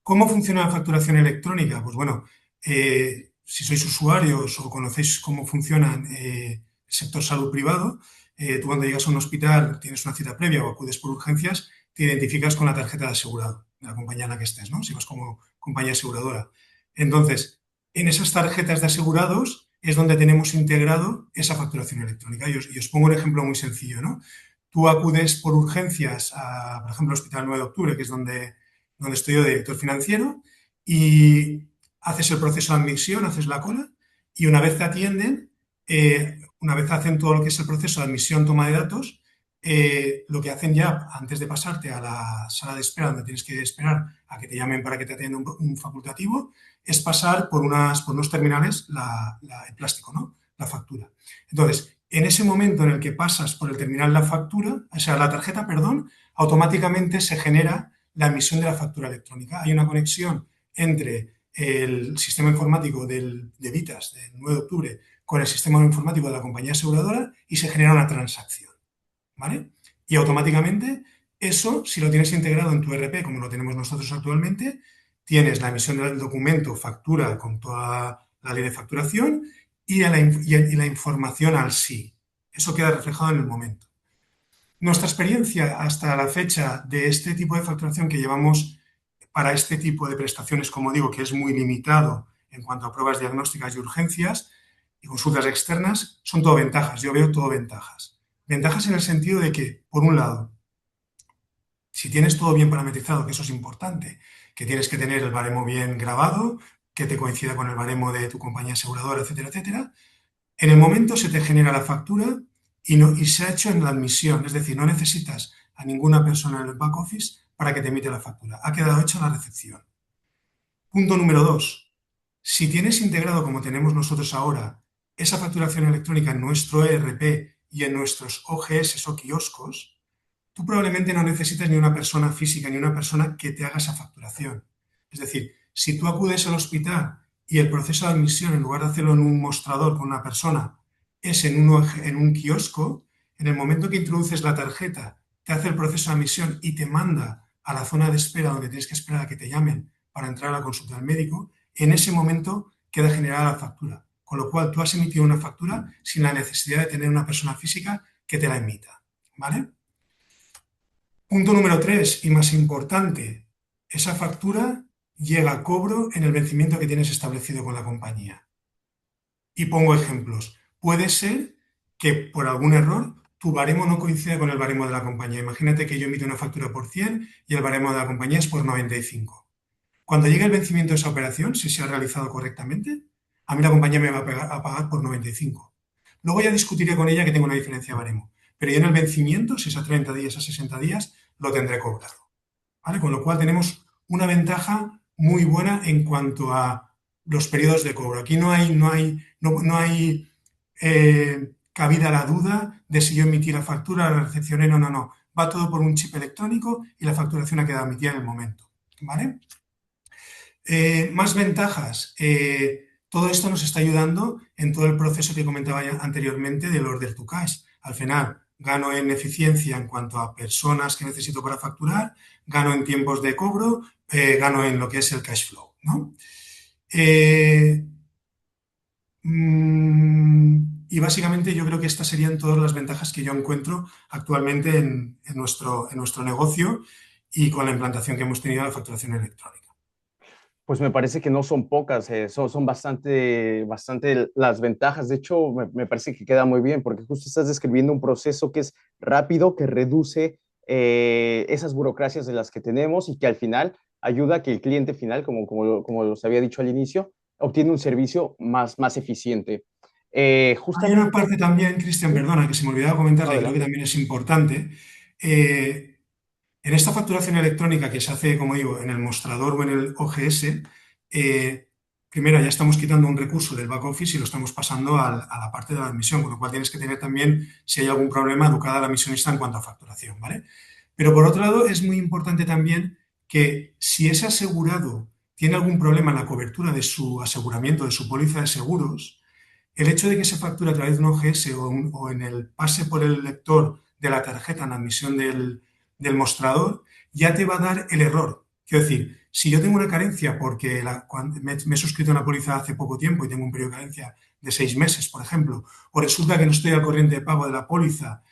¿Cómo funciona la facturación electrónica? Pues bueno, si sois usuarios o conocéis cómo funciona el sector salud privado, tú cuando llegas a un hospital, tienes una cita previa o acudes por urgencias, te identificas con la tarjeta de asegurado de la compañía en la que estés, ¿no? Si vas como compañía aseguradora. Entonces, en esas tarjetas de asegurados es donde tenemos integrado esa facturación electrónica. Y os pongo un ejemplo muy sencillo, ¿no? Tú acudes por urgencias a, por ejemplo, el Hospital 9 de Octubre, que es donde estoy yo de director financiero, y haces el proceso de admisión, haces la cola, y una vez te atienden, una vez hacen todo lo que es el proceso de admisión, toma de datos, lo que hacen ya antes de pasarte a la sala de espera, donde tienes que esperar a que te llamen para que te atienda un facultativo, es pasar por unos terminales el plástico, ¿no? La factura. Entonces, en ese momento en el que pasas por el terminal la factura, o sea, la tarjeta, perdón, automáticamente se genera la emisión de la factura electrónica. Hay una conexión entre el sistema informático de Vitas del 9 de octubre con el sistema informático de la compañía aseguradora y se genera una transacción, ¿vale? Y automáticamente eso, si lo tienes integrado en tu ERP, como lo tenemos nosotros actualmente, tienes la emisión del documento, factura con toda la ley de facturación y la información al sí. Eso queda reflejado en el momento. Nuestra experiencia hasta la fecha de este tipo de facturación que llevamos para este tipo de prestaciones, como digo, que es muy limitado en cuanto a pruebas diagnósticas y urgencias y consultas externas, son todo ventajas. Yo veo todo ventajas. Ventajas en el sentido de que, por un lado, si tienes todo bien parametrizado, que eso es importante, que tienes que tener el baremo bien grabado, que te coincida con el baremo de tu compañía aseguradora, etcétera, etcétera, en el momento se te genera la factura y se ha hecho en la admisión, es decir, no necesitas a ninguna persona en el back office para que te emite la factura. Ha quedado hecha en la recepción. Punto número 2. Si tienes integrado, como tenemos nosotros ahora, esa facturación electrónica en nuestro ERP y en nuestros OGS o kioscos, tú probablemente no necesitas ni una persona física ni una persona que te haga esa facturación. Es decir, si tú acudes al hospital y el proceso de admisión, en lugar de hacerlo en un mostrador con una persona, es en un kiosco, en el momento que introduces la tarjeta, te hace el proceso de admisión y te manda a la zona de espera donde tienes que esperar a que te llamen para entrar a la consulta del médico, en ese momento queda generada la factura. Con lo cual, tú has emitido una factura sin la necesidad de tener una persona física que te la emita. ¿Vale? Punto número 3, y más importante, esa factura llega a cobro en el vencimiento que tienes establecido con la compañía. Y pongo ejemplos. Puede ser que por algún error tu baremo no coincida con el baremo de la compañía. Imagínate que yo emito una factura por 100 y el baremo de la compañía es por 95. Cuando llegue el vencimiento de esa operación, si se ha realizado correctamente, a mí la compañía me va a pagar por 95. Luego ya discutiré con ella que tengo una diferencia de baremo. Pero ya en el vencimiento, si es a 30 días, a 60 días, lo tendré cobrado. ¿Vale? Con lo cual tenemos una ventaja muy buena en cuanto a los periodos de cobro. Aquí no hay cabida a la duda de si yo emití la factura, la recepcioné, no. Va todo por un chip electrónico y la facturación ha quedado emitida en el momento. ¿Vale? Más ventajas. Todo esto nos está ayudando en todo el proceso que comentaba ya anteriormente del order to cash. Al final, gano en eficiencia en cuanto a personas que necesito para facturar, gano en tiempos de cobro, gano en lo que es el cash flow, ¿no? Y básicamente yo creo que estas serían todas las ventajas que yo encuentro actualmente en nuestro negocio y con la implantación que hemos tenido de la facturación electrónica. Pues me parece que no son pocas, son bastante las ventajas. De hecho, me parece que queda muy bien porque justo estás describiendo un proceso que es rápido, que reduce esas burocracias de las que tenemos y que al final ayuda a que el cliente final, como los había dicho al inicio, obtiene un servicio más eficiente. Hay una parte también, Cristian, perdona, que se me olvidaba comentar, que creo que también es importante. En esta facturación electrónica que se hace, como digo, en el mostrador o en el OGS, primero ya estamos quitando un recurso del back office y lo estamos pasando a la parte de la admisión, con lo cual tienes que tener también, si hay algún problema, educada a la emisionista en cuanto a facturación, ¿vale? Pero por otro lado, es muy importante también que si ese asegurado tiene algún problema en la cobertura de su aseguramiento, de su póliza de seguros, el hecho de que se facture a través de un OGS o en el pase por el lector de la tarjeta en la admisión del mostrador, ya te va a dar el error. Quiero decir, si yo tengo una carencia porque me he suscrito a una póliza hace poco tiempo y tengo un periodo de carencia de 6 meses, por ejemplo, o resulta que no estoy al corriente de pago de la póliza,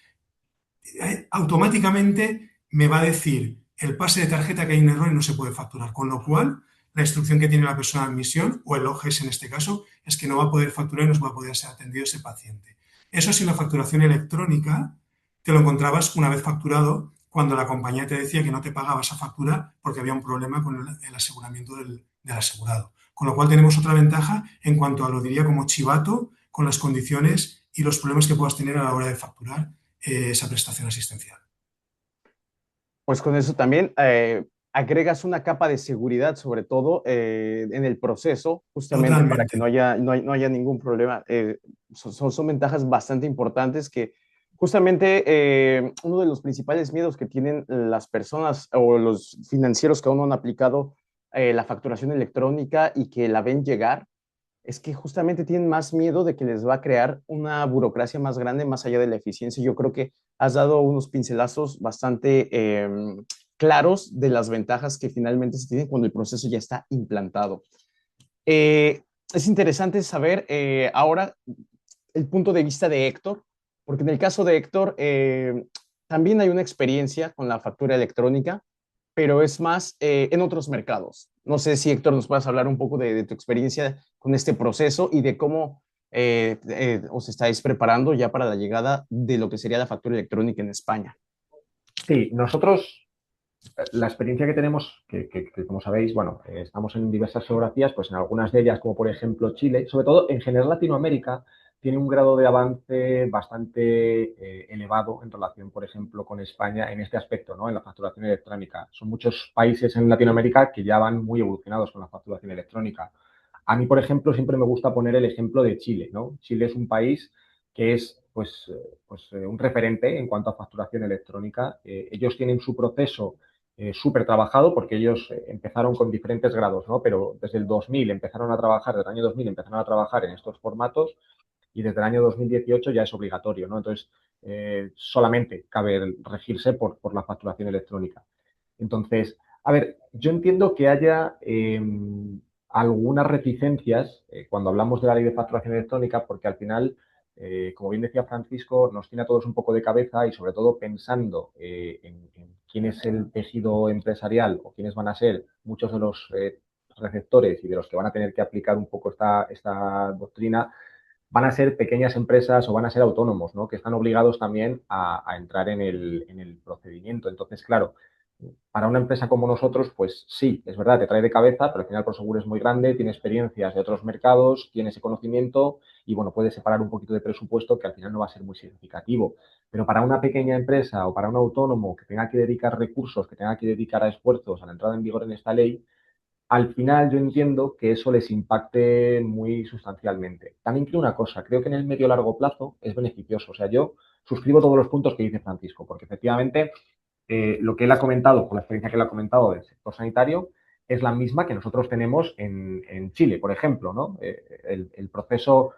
automáticamente me va a decir el pase de tarjeta que hay un error y no se puede facturar. Con lo cual, la instrucción que tiene la persona de admisión, o el OGS en este caso, es que no va a poder facturar y no va a poder ser atendido ese paciente. Eso sí, la facturación electrónica te lo encontrabas una vez facturado cuando la compañía te decía que no te pagaba esa factura porque había un problema con el aseguramiento del asegurado. Con lo cual tenemos otra ventaja en cuanto a, lo diría como chivato, con las condiciones y los problemas que puedas tener a la hora de facturar esa prestación asistencial. Pues con eso también agregas una capa de seguridad, sobre todo en el proceso, justamente para que Totalmente. no haya ningún problema. Son ventajas bastante importantes que justamente uno de los principales miedos que tienen las personas o los financieros que aún no han aplicado la facturación electrónica y que la ven llegar, es que justamente tienen más miedo de que les va a crear una burocracia más grande más allá de la eficiencia. Yo creo que has dado unos pincelazos bastante claros de las ventajas que finalmente se tienen cuando el proceso ya está implantado. Es interesante saber ahora el punto de vista de Héctor, porque en el caso de Héctor también hay una experiencia con la factura electrónica, pero es más en otros mercados. No sé si Héctor nos puedas hablar un poco de tu experiencia con este proceso y de cómo os estáis preparando ya para la llegada de lo que sería la factura electrónica en España. Sí, nosotros, la experiencia que tenemos, que como sabéis, bueno, estamos en diversas geografías, pues en algunas de ellas, como por ejemplo Chile, sobre todo en general Latinoamérica, tiene un grado de avance bastante elevado en relación, por ejemplo, con España en este aspecto, ¿no? En la facturación electrónica. Son muchos países en Latinoamérica que ya van muy evolucionados con la facturación electrónica. A mí, por ejemplo, siempre me gusta poner el ejemplo de Chile, ¿no? Chile es un país que es un referente en cuanto a facturación electrónica. Ellos tienen su proceso súper trabajado porque ellos empezaron con diferentes grados, ¿no? Pero desde el 2000 empezaron a trabajar, desde el año 2000 empezaron a trabajar en estos formatos y desde el año 2018 ya es obligatorio, ¿no? Entonces, solamente cabe regirse por la facturación electrónica. Entonces, a ver, yo entiendo que haya algunas reticencias cuando hablamos de la ley de facturación electrónica, porque al final, como bien decía Francisco, nos tiene a todos un poco de cabeza y sobre todo pensando en quién es el tejido empresarial o quiénes van a ser muchos de los receptores y de los que van a tener que aplicar un poco esta doctrina, van a ser pequeñas empresas o van a ser autónomos, ¿no? Que están obligados también a entrar en el procedimiento. Entonces, claro, para una empresa como nosotros, pues sí, es verdad, te trae de cabeza, pero al final Prosegur es muy grande, tiene experiencias de otros mercados, tiene ese conocimiento y, bueno, puede separar un poquito de presupuesto que al final no va a ser muy significativo. Pero para una pequeña empresa o para un autónomo que tenga que dedicar recursos, que tenga que dedicar a esfuerzos a la entrada en vigor en esta ley, al final yo entiendo que eso les impacte muy sustancialmente. También creo una cosa, creo que en el medio largo plazo es beneficioso. O sea, yo suscribo todos los puntos que dice Francisco, porque efectivamente lo que él ha comentado, con la experiencia que él ha comentado del sector sanitario, es la misma que nosotros tenemos en Chile, por ejemplo, ¿no? El proceso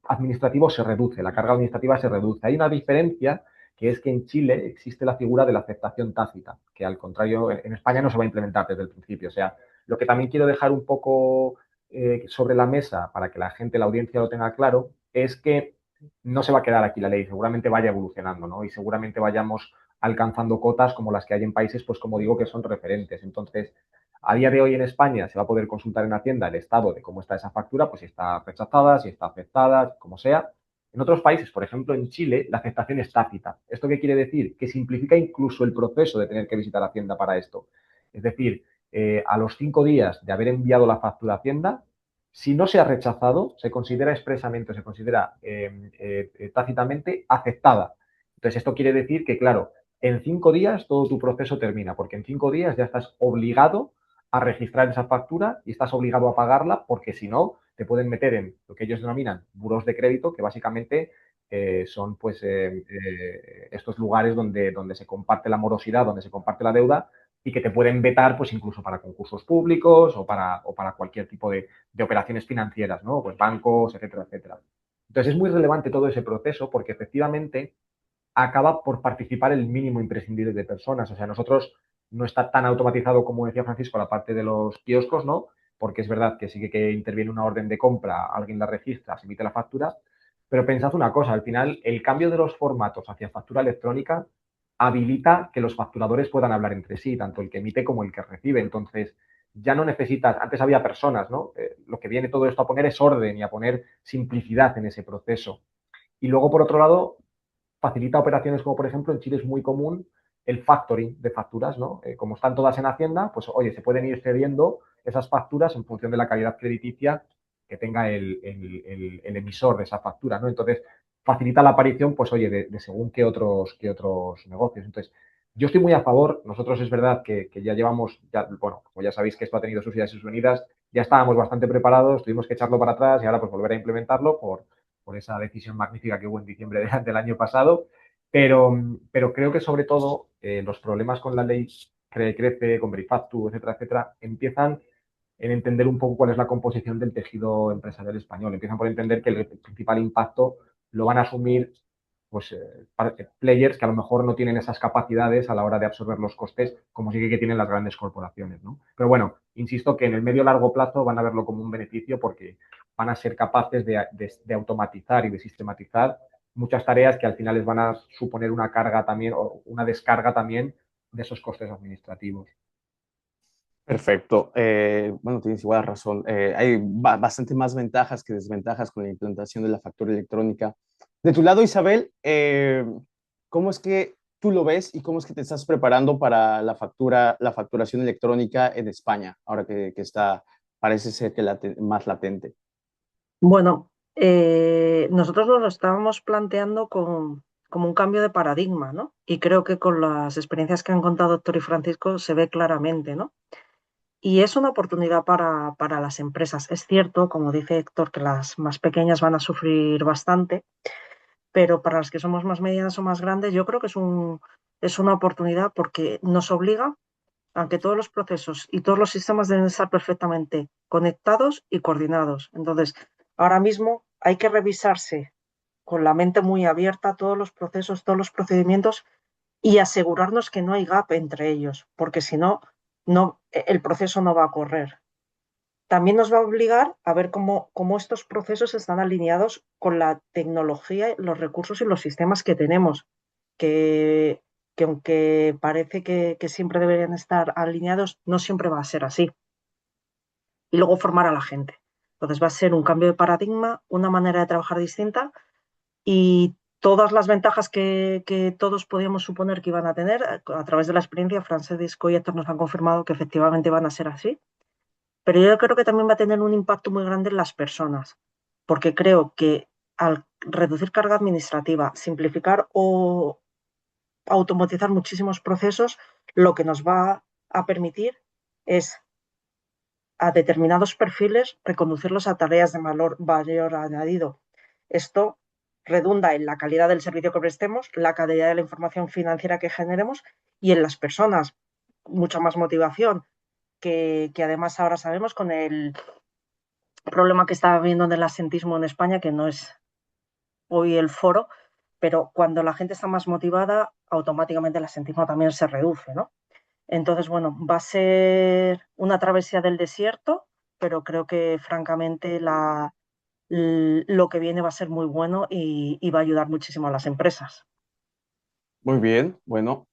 administrativo se reduce, la carga administrativa se reduce. Hay una diferencia que es que en Chile existe la figura de la aceptación tácita, que al contrario en España no se va a implementar desde el principio. O sea, lo que también quiero dejar un poco sobre la mesa para que la gente, la audiencia lo tenga claro, es que no se va a quedar aquí la ley, seguramente vaya evolucionando, ¿no? Y seguramente vayamos alcanzando cotas como las que hay en países, pues como digo, que son referentes. Entonces, a día de hoy en España se va a poder consultar en Hacienda el estado de cómo está esa factura, pues si está rechazada, si está aceptada, como sea. En otros países, por ejemplo en Chile, la aceptación es tácita. ¿Esto qué quiere decir? Que simplifica incluso el proceso de tener que visitar Hacienda para esto. Es decir, a los 5 días de haber enviado la factura a Hacienda, si no se ha rechazado, se considera expresamente, se considera tácitamente aceptada. Entonces, esto quiere decir que, claro, en 5 días todo tu proceso termina, porque en 5 días ya estás obligado a registrar esa factura y estás obligado a pagarla, porque si no, te pueden meter en lo que ellos denominan buros de crédito, que básicamente son pues estos lugares donde se comparte la morosidad, donde se comparte la deuda y que te pueden vetar pues incluso para concursos públicos o para cualquier tipo de operaciones financieras, ¿no? Pues bancos, etcétera, etcétera. Entonces es muy relevante todo ese proceso porque efectivamente acaba por participar el mínimo imprescindible de personas. O sea, nosotros no está tan automatizado como decía Francisco la parte de los kioscos, ¿no? Porque es verdad que sí que interviene una orden de compra, alguien la registra, se emite la factura, pero pensad una cosa, al final el cambio de los formatos hacia factura electrónica habilita que los facturadores puedan hablar entre sí, tanto el que emite como el que recibe. Entonces, ya no necesitas, antes había personas, ¿no? Lo que viene todo esto a poner es orden y a poner simplicidad en ese proceso. Y luego, por otro lado, facilita operaciones como, por ejemplo, en Chile es muy común el factoring de facturas, ¿no? Como están todas en Hacienda, pues, oye, se pueden ir cediendo esas facturas en función de la calidad crediticia que tenga el emisor de esa factura, ¿no? Entonces, facilita la aparición, pues, oye, de según qué otros negocios. Entonces, yo estoy muy a favor. Nosotros es verdad que ya llevamos, ya, bueno, como ya sabéis que esto ha tenido sus idas y sus venidas, ya estábamos bastante preparados, tuvimos que echarlo para atrás y ahora pues volver a implementarlo por esa decisión magnífica que hubo en diciembre del año pasado. Pero creo que sobre todo los problemas con la ley Crece, con Verifactu, etcétera, etcétera, empiezan en entender un poco cuál es la composición del tejido empresarial español. Empiezan por entender que el principal impacto lo van a asumir pues, players que a lo mejor no tienen esas capacidades a la hora de absorber los costes como sí que tienen las grandes corporaciones, ¿no? Pero bueno, insisto que en el medio largo plazo van a verlo como un beneficio porque van a ser capaces de automatizar y de sistematizar muchas tareas que al final les van a suponer una carga también o una descarga también de esos costes administrativos. Perfecto. Bueno, tienes igual razón. Hay bastante más ventajas que desventajas con la implantación de la factura electrónica. De tu lado, Isabel, ¿cómo es que tú lo ves y cómo es que te estás preparando para la facturación electrónica en España, ahora que está, parece ser que más latente? Bueno, nosotros nos lo estábamos planteando como un cambio de paradigma, ¿no? Y creo que con las experiencias que han contado Héctor y Francisco se ve claramente, ¿no? Y es una oportunidad para las empresas. Es cierto, como dice Héctor, que las más pequeñas van a sufrir bastante, pero para las que somos más medianas o más grandes, yo creo que es una oportunidad porque nos obliga a que todos los procesos y todos los sistemas deben estar perfectamente conectados y coordinados. Entonces, ahora mismo hay que revisarse con la mente muy abierta todos los procesos, todos los procedimientos y asegurarnos que no hay gap entre ellos, porque si no, el proceso no va a correr. También nos va a obligar a ver cómo estos procesos están alineados con la tecnología, los recursos y los sistemas que tenemos, que, que aunque parece que siempre deberían estar alineados, no siempre va a ser así. Y luego formar a la gente. Entonces va a ser un cambio de paradigma, una manera de trabajar distinta y todas las ventajas que todos podíamos suponer que iban a tener, a través de la experiencia, Francisco y Héctor nos han confirmado que efectivamente van a ser así. Pero yo creo que también va a tener un impacto muy grande en las personas, porque creo que al reducir carga administrativa, simplificar o automatizar muchísimos procesos, lo que nos va a permitir es a determinados perfiles reconducirlos a tareas de mayor añadido. Esto redunda en la calidad del servicio que prestemos, la calidad de la información financiera que generemos y en las personas mucha más motivación, que además ahora sabemos con el problema que está habiendo en el asentismo en España, que no es hoy el foro, pero cuando la gente está más motivada, automáticamente el asentismo también se reduce, ¿no? Entonces, bueno, va a ser una travesía del desierto, pero creo que francamente lo que viene va a ser muy bueno y va a ayudar muchísimo a las empresas. Muy bien, bueno,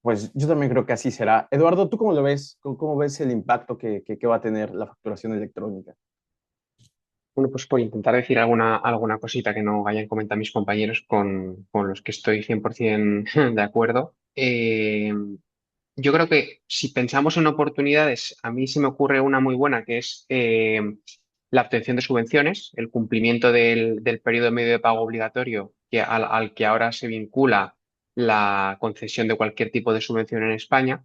pues yo también creo que así será. Eduardo, ¿tú cómo lo ves? ¿Cómo ves el impacto que va a tener la facturación electrónica? Bueno, pues por intentar decir alguna cosita que no hayan comentado mis compañeros con los que estoy 100% de acuerdo. Yo creo que si pensamos en oportunidades, a mí se me ocurre una muy buena que es la obtención de subvenciones, el cumplimiento del periodo medio de pago obligatorio al que ahora se vincula la concesión de cualquier tipo de subvención en España.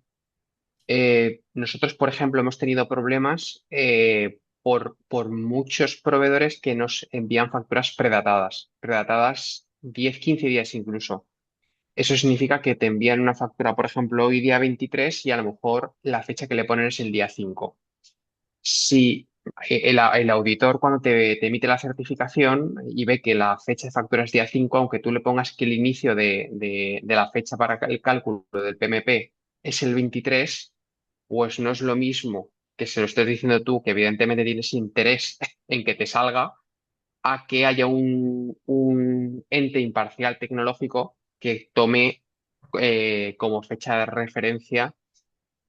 Nosotros, por ejemplo, hemos tenido problemas por muchos proveedores que nos envían facturas predatadas 10, 15 días incluso. Eso significa que te envían una factura, por ejemplo, hoy día 23 y a lo mejor la fecha que le ponen es el día 5. Si el auditor cuando te emite la certificación y ve que la fecha de factura es día 5, aunque tú le pongas que el inicio de la fecha para el cálculo del PMP es el 23, pues no es lo mismo que se lo estés diciendo tú, que evidentemente tienes interés en que te salga, a que haya un ente imparcial tecnológico que tome como fecha de referencia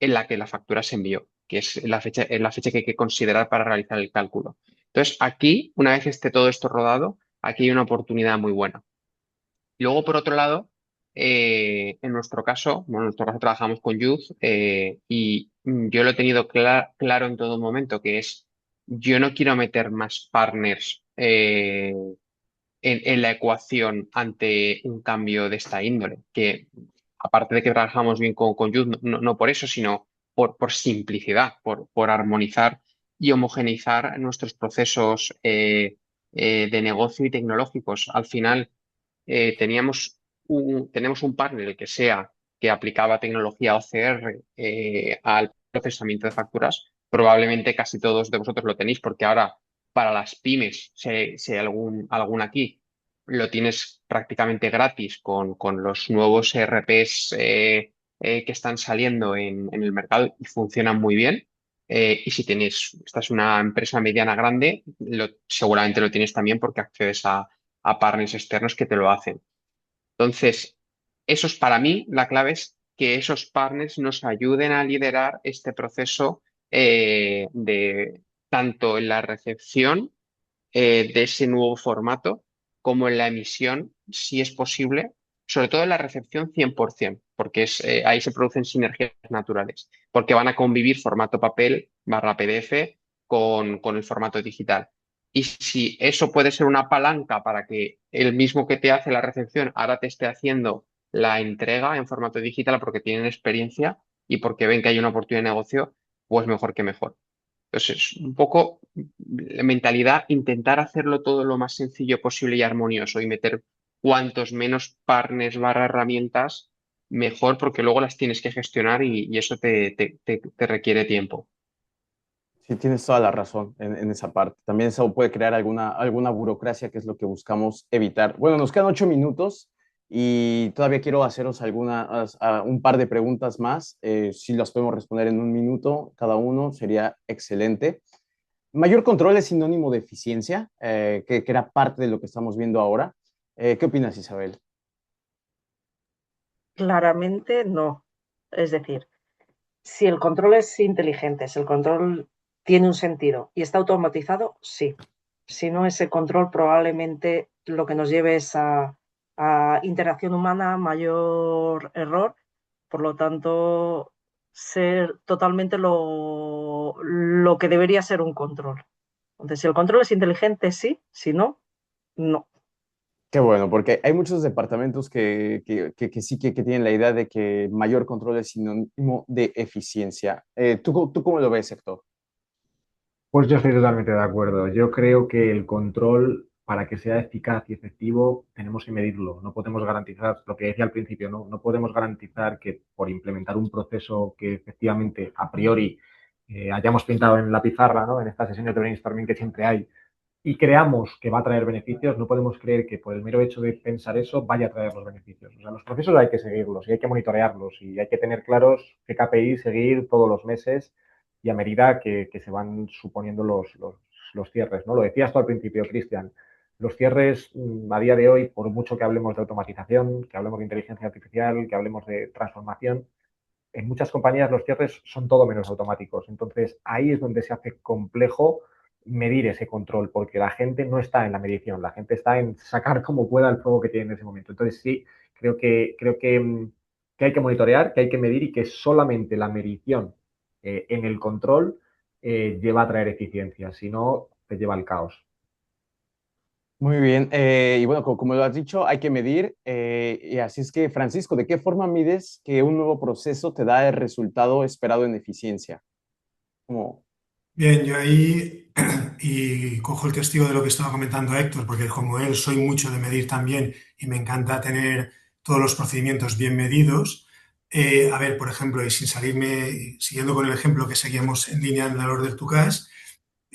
en la que la factura se envió, que es la fecha que hay que considerar para realizar el cálculo. Entonces, aquí, una vez esté todo esto rodado, aquí hay una oportunidad muy buena. Luego, por otro lado, en nuestro caso, bueno, en nuestro caso trabajamos con Youth y yo lo he tenido claro en todo momento, que es, yo no quiero meter más partners en la ecuación ante un cambio de esta índole, que aparte de que trabajamos bien con Youth, no por eso, sino por simplicidad, por armonizar y homogeneizar nuestros procesos de negocio y tecnológicos. Al final, tenemos un partner, el que sea, que aplicaba tecnología OCR al procesamiento de facturas. Probablemente casi todos de vosotros lo tenéis, porque ahora para las pymes, si hay algún aquí, lo tienes prácticamente gratis con los nuevos ERPs que están saliendo en el mercado y funcionan muy bien. Y si esta es una empresa mediana grande, seguramente lo tienes también porque accedes a partners externos que te lo hacen. Entonces, eso es para mí, la clave es que esos partners nos ayuden a liderar este proceso de tanto en la recepción de ese nuevo formato como en la emisión, si es posible, sobre todo en la recepción 100%, porque ahí se producen sinergias naturales, porque van a convivir formato papel barra PDF con el formato digital. Y si eso puede ser una palanca para que el mismo que te hace la recepción ahora te esté haciendo la entrega en formato digital porque tienen experiencia y porque ven que hay una oportunidad de negocio, pues mejor que mejor. Entonces, un poco la mentalidad, intentar hacerlo todo lo más sencillo posible y armonioso y meter cuantos menos partners barra herramientas, mejor, porque luego las tienes que gestionar y eso te requiere tiempo. Sí, tienes toda la razón en esa parte. También eso puede crear alguna burocracia, que es lo que buscamos evitar. Bueno, nos quedan 8 minutos y todavía quiero haceros un par de preguntas más. Si las podemos responder en un minuto cada uno, sería excelente. ¿Mayor control es sinónimo de eficiencia? Que era parte de lo que estamos viendo ahora. ¿Qué opinas, Isabel? Claramente no. Es decir, si el control es inteligente, si el control tiene un sentido y está automatizado, sí. Si no, ese control probablemente lo que nos lleve es a interacción humana, mayor error, por lo tanto, ser totalmente lo que debería ser un control. Entonces, si el control es inteligente, sí, si no, no. Qué bueno, porque hay muchos departamentos que sí que tienen la idea de que mayor control es sinónimo de eficiencia. ¿Tú cómo lo ves, Héctor? Pues yo estoy totalmente de acuerdo. Yo creo que el control, para que sea eficaz y efectivo, tenemos que medirlo. No podemos garantizar, lo que decía al principio, no podemos garantizar que por implementar un proceso que efectivamente a priori hayamos pintado en la pizarra, ¿no? En estas sesiones de brainstorming que siempre hay, y creamos que va a traer beneficios, no podemos creer que por el mero hecho de pensar eso vaya a traer los beneficios. O sea, los procesos hay que seguirlos y hay que monitorearlos y hay que tener claros qué KPI seguir todos los meses y a medida que se van suponiendo los cierres, ¿no? Lo decías tú al principio, Cristian. Los cierres a día de hoy, por mucho que hablemos de automatización, que hablemos de inteligencia artificial, que hablemos de transformación, en muchas compañías los cierres son todo menos automáticos. Entonces, ahí es donde se hace complejo medir ese control, porque la gente no está en la medición, la gente está en sacar como pueda el fuego que tiene en ese momento. Entonces, sí, creo que hay que monitorear, que hay que medir y que solamente la medición en el control lleva a traer eficiencia, si no, te lleva al caos. Muy bien. Y bueno, como lo has dicho, hay que medir. Y así es que, Francisco, ¿de qué forma mides que un nuevo proceso te da el resultado esperado en eficiencia? Como, Bien, yo ahí y cojo el testigo de lo que estaba comentando Héctor, porque como él soy mucho de medir también y me encanta tener todos los procedimientos bien medidos. A ver, por ejemplo, y sin salirme, siguiendo con el ejemplo que seguíamos en línea en la Order to Cash,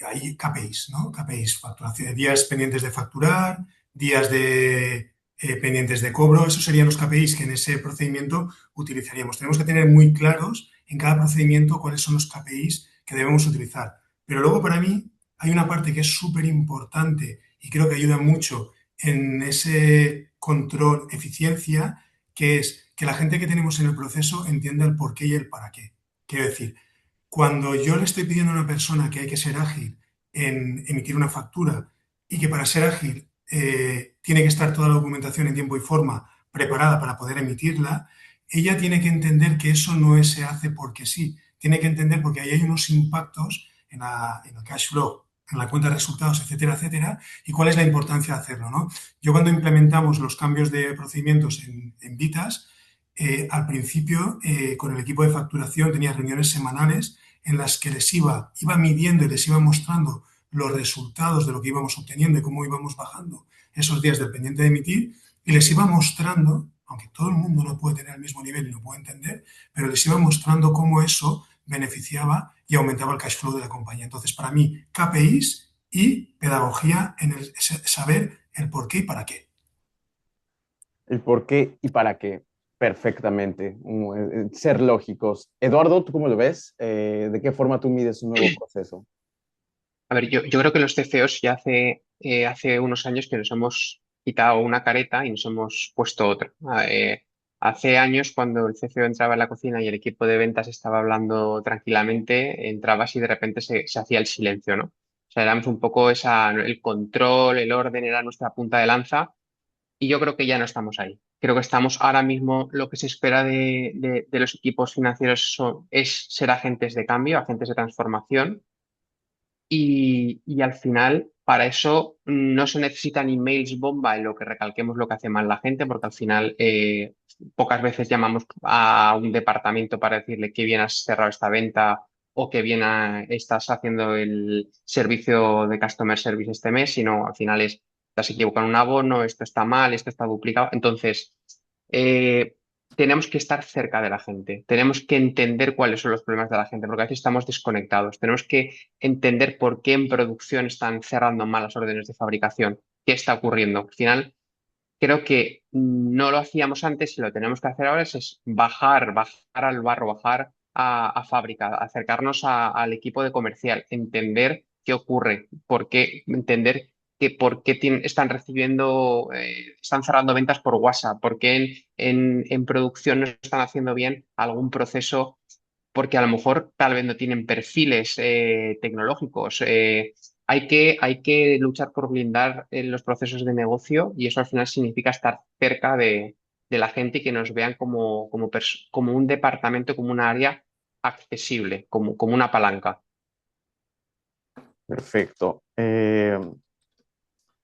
hay KPIs, ¿no? KPIs, facturación, días pendientes de facturar, días de pendientes de cobro, esos serían los KPIs que en ese procedimiento utilizaríamos. Tenemos que tener muy claros en cada procedimiento cuáles son los KPIs que debemos utilizar. Pero luego para mí hay una parte que es súper importante y creo que ayuda mucho en ese control eficiencia, que es que la gente que tenemos en el proceso entienda el por qué y el para qué. Quiero decir, cuando yo le estoy pidiendo a una persona que hay que ser ágil en emitir una factura y que para ser ágil tiene que estar toda la documentación en tiempo y forma preparada para poder emitirla, ella tiene que entender que eso no se hace porque sí. Tiene que entender porque ahí hay unos impactos en el cash flow, en la cuenta de resultados, etcétera, etcétera, y cuál es la importancia de hacerlo, ¿no? Yo cuando implementamos los cambios de procedimientos en Vitas, al principio con el equipo de facturación tenía reuniones semanales en las que iba midiendo y les iba mostrando los resultados de lo que íbamos obteniendo y cómo íbamos bajando esos días del pendiente de emitir, y les iba mostrando, aunque todo el mundo no puede tener el mismo nivel y no puede entender, pero les iba mostrando cómo eso beneficiaba y aumentaba el cash flow de la compañía. Entonces, para mí, KPIs y pedagogía en el saber el por qué y para qué. el por qué y para qué. Perfectamente. Ser lógicos. Eduardo, ¿tú cómo lo ves? ¿De qué forma tú mides un nuevo proceso? A ver, yo creo que los CFOs ya hace unos años que nos hemos quitado una careta y nos hemos puesto otra. Hace años, cuando el CFO entraba en la cocina y el equipo de ventas estaba hablando tranquilamente, entrabas y de repente se hacía el silencio, ¿no? O sea, éramos un poco el control, el orden era nuestra punta de lanza y yo creo que ya no estamos ahí. Creo que estamos ahora mismo, lo que se espera de los equipos financieros es ser agentes de cambio, agentes de transformación y al final, para eso no se necesitan emails bomba en lo que recalquemos lo que hace mal la gente, porque al final pocas veces llamamos a un departamento para decirle que bien has cerrado esta venta o que bien estás haciendo el servicio de customer service este mes, sino al final es, te has equivocado en un abono, esto está mal, esto está duplicado. Entonces, eh, tenemos que estar cerca de la gente, tenemos que entender cuáles son los problemas de la gente, porque a veces estamos desconectados, tenemos que entender por qué en producción están cerrando mal las órdenes de fabricación, qué está ocurriendo. Al final, creo que no lo hacíamos antes y lo tenemos que hacer ahora es bajar al barro, bajar a fábrica, acercarnos al equipo de comercial, entender qué ocurre, por qué, entender que por qué están recibiendo, están cerrando ventas por WhatsApp, por qué en producción no están haciendo bien algún proceso porque a lo mejor tal vez no tienen perfiles tecnológicos. Hay que luchar por blindar los procesos de negocio y eso al final significa estar cerca de la gente y que nos vean como un departamento, como un área accesible, como una palanca. Perfecto.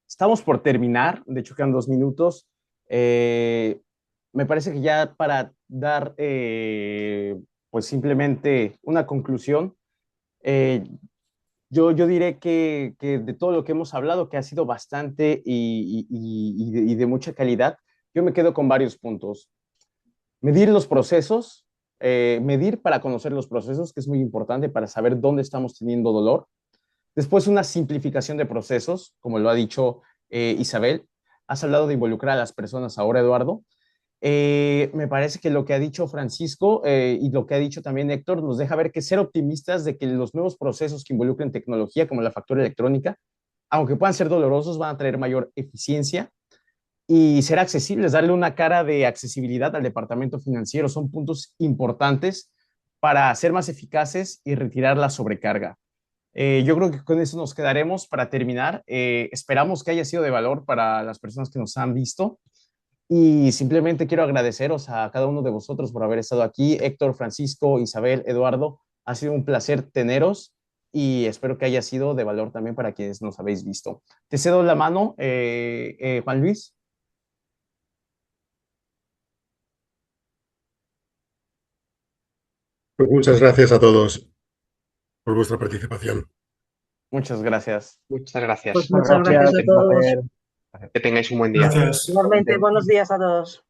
Estamos por terminar, de hecho quedan 2 minutos. Me parece que ya para dar, pues simplemente una conclusión, eh, yo diré que de todo lo que hemos hablado, que ha sido bastante y de mucha calidad, yo me quedo con varios puntos. Medir los procesos, medir para conocer los procesos, que es muy importante para saber dónde estamos teniendo dolor. Después, una simplificación de procesos, como lo ha dicho Isabel. Has hablado de involucrar a las personas ahora, Eduardo. Me parece que lo que ha dicho Francisco y lo que ha dicho también Héctor nos deja ver que ser optimistas de que los nuevos procesos que involucren tecnología, como la factura electrónica, aunque puedan ser dolorosos, van a traer mayor eficiencia y ser accesibles, darle una cara de accesibilidad al departamento financiero. Son puntos importantes para ser más eficaces y retirar la sobrecarga. Yo creo que con eso nos quedaremos para terminar. Esperamos que haya sido de valor para las personas que nos han visto y simplemente quiero agradeceros a cada uno de vosotros por haber estado aquí. Héctor, Francisco, Isabel, Eduardo, ha sido un placer teneros y espero que haya sido de valor también para quienes nos habéis visto. Te cedo la mano, Juan Luis. Pues muchas gracias a todos por vuestra participación. Muchas gracias. Muchas gracias. Pues muchas gracias a un todos. placer. Que tengáis un buen día. Gracias. Igualmente, buenos días a todos.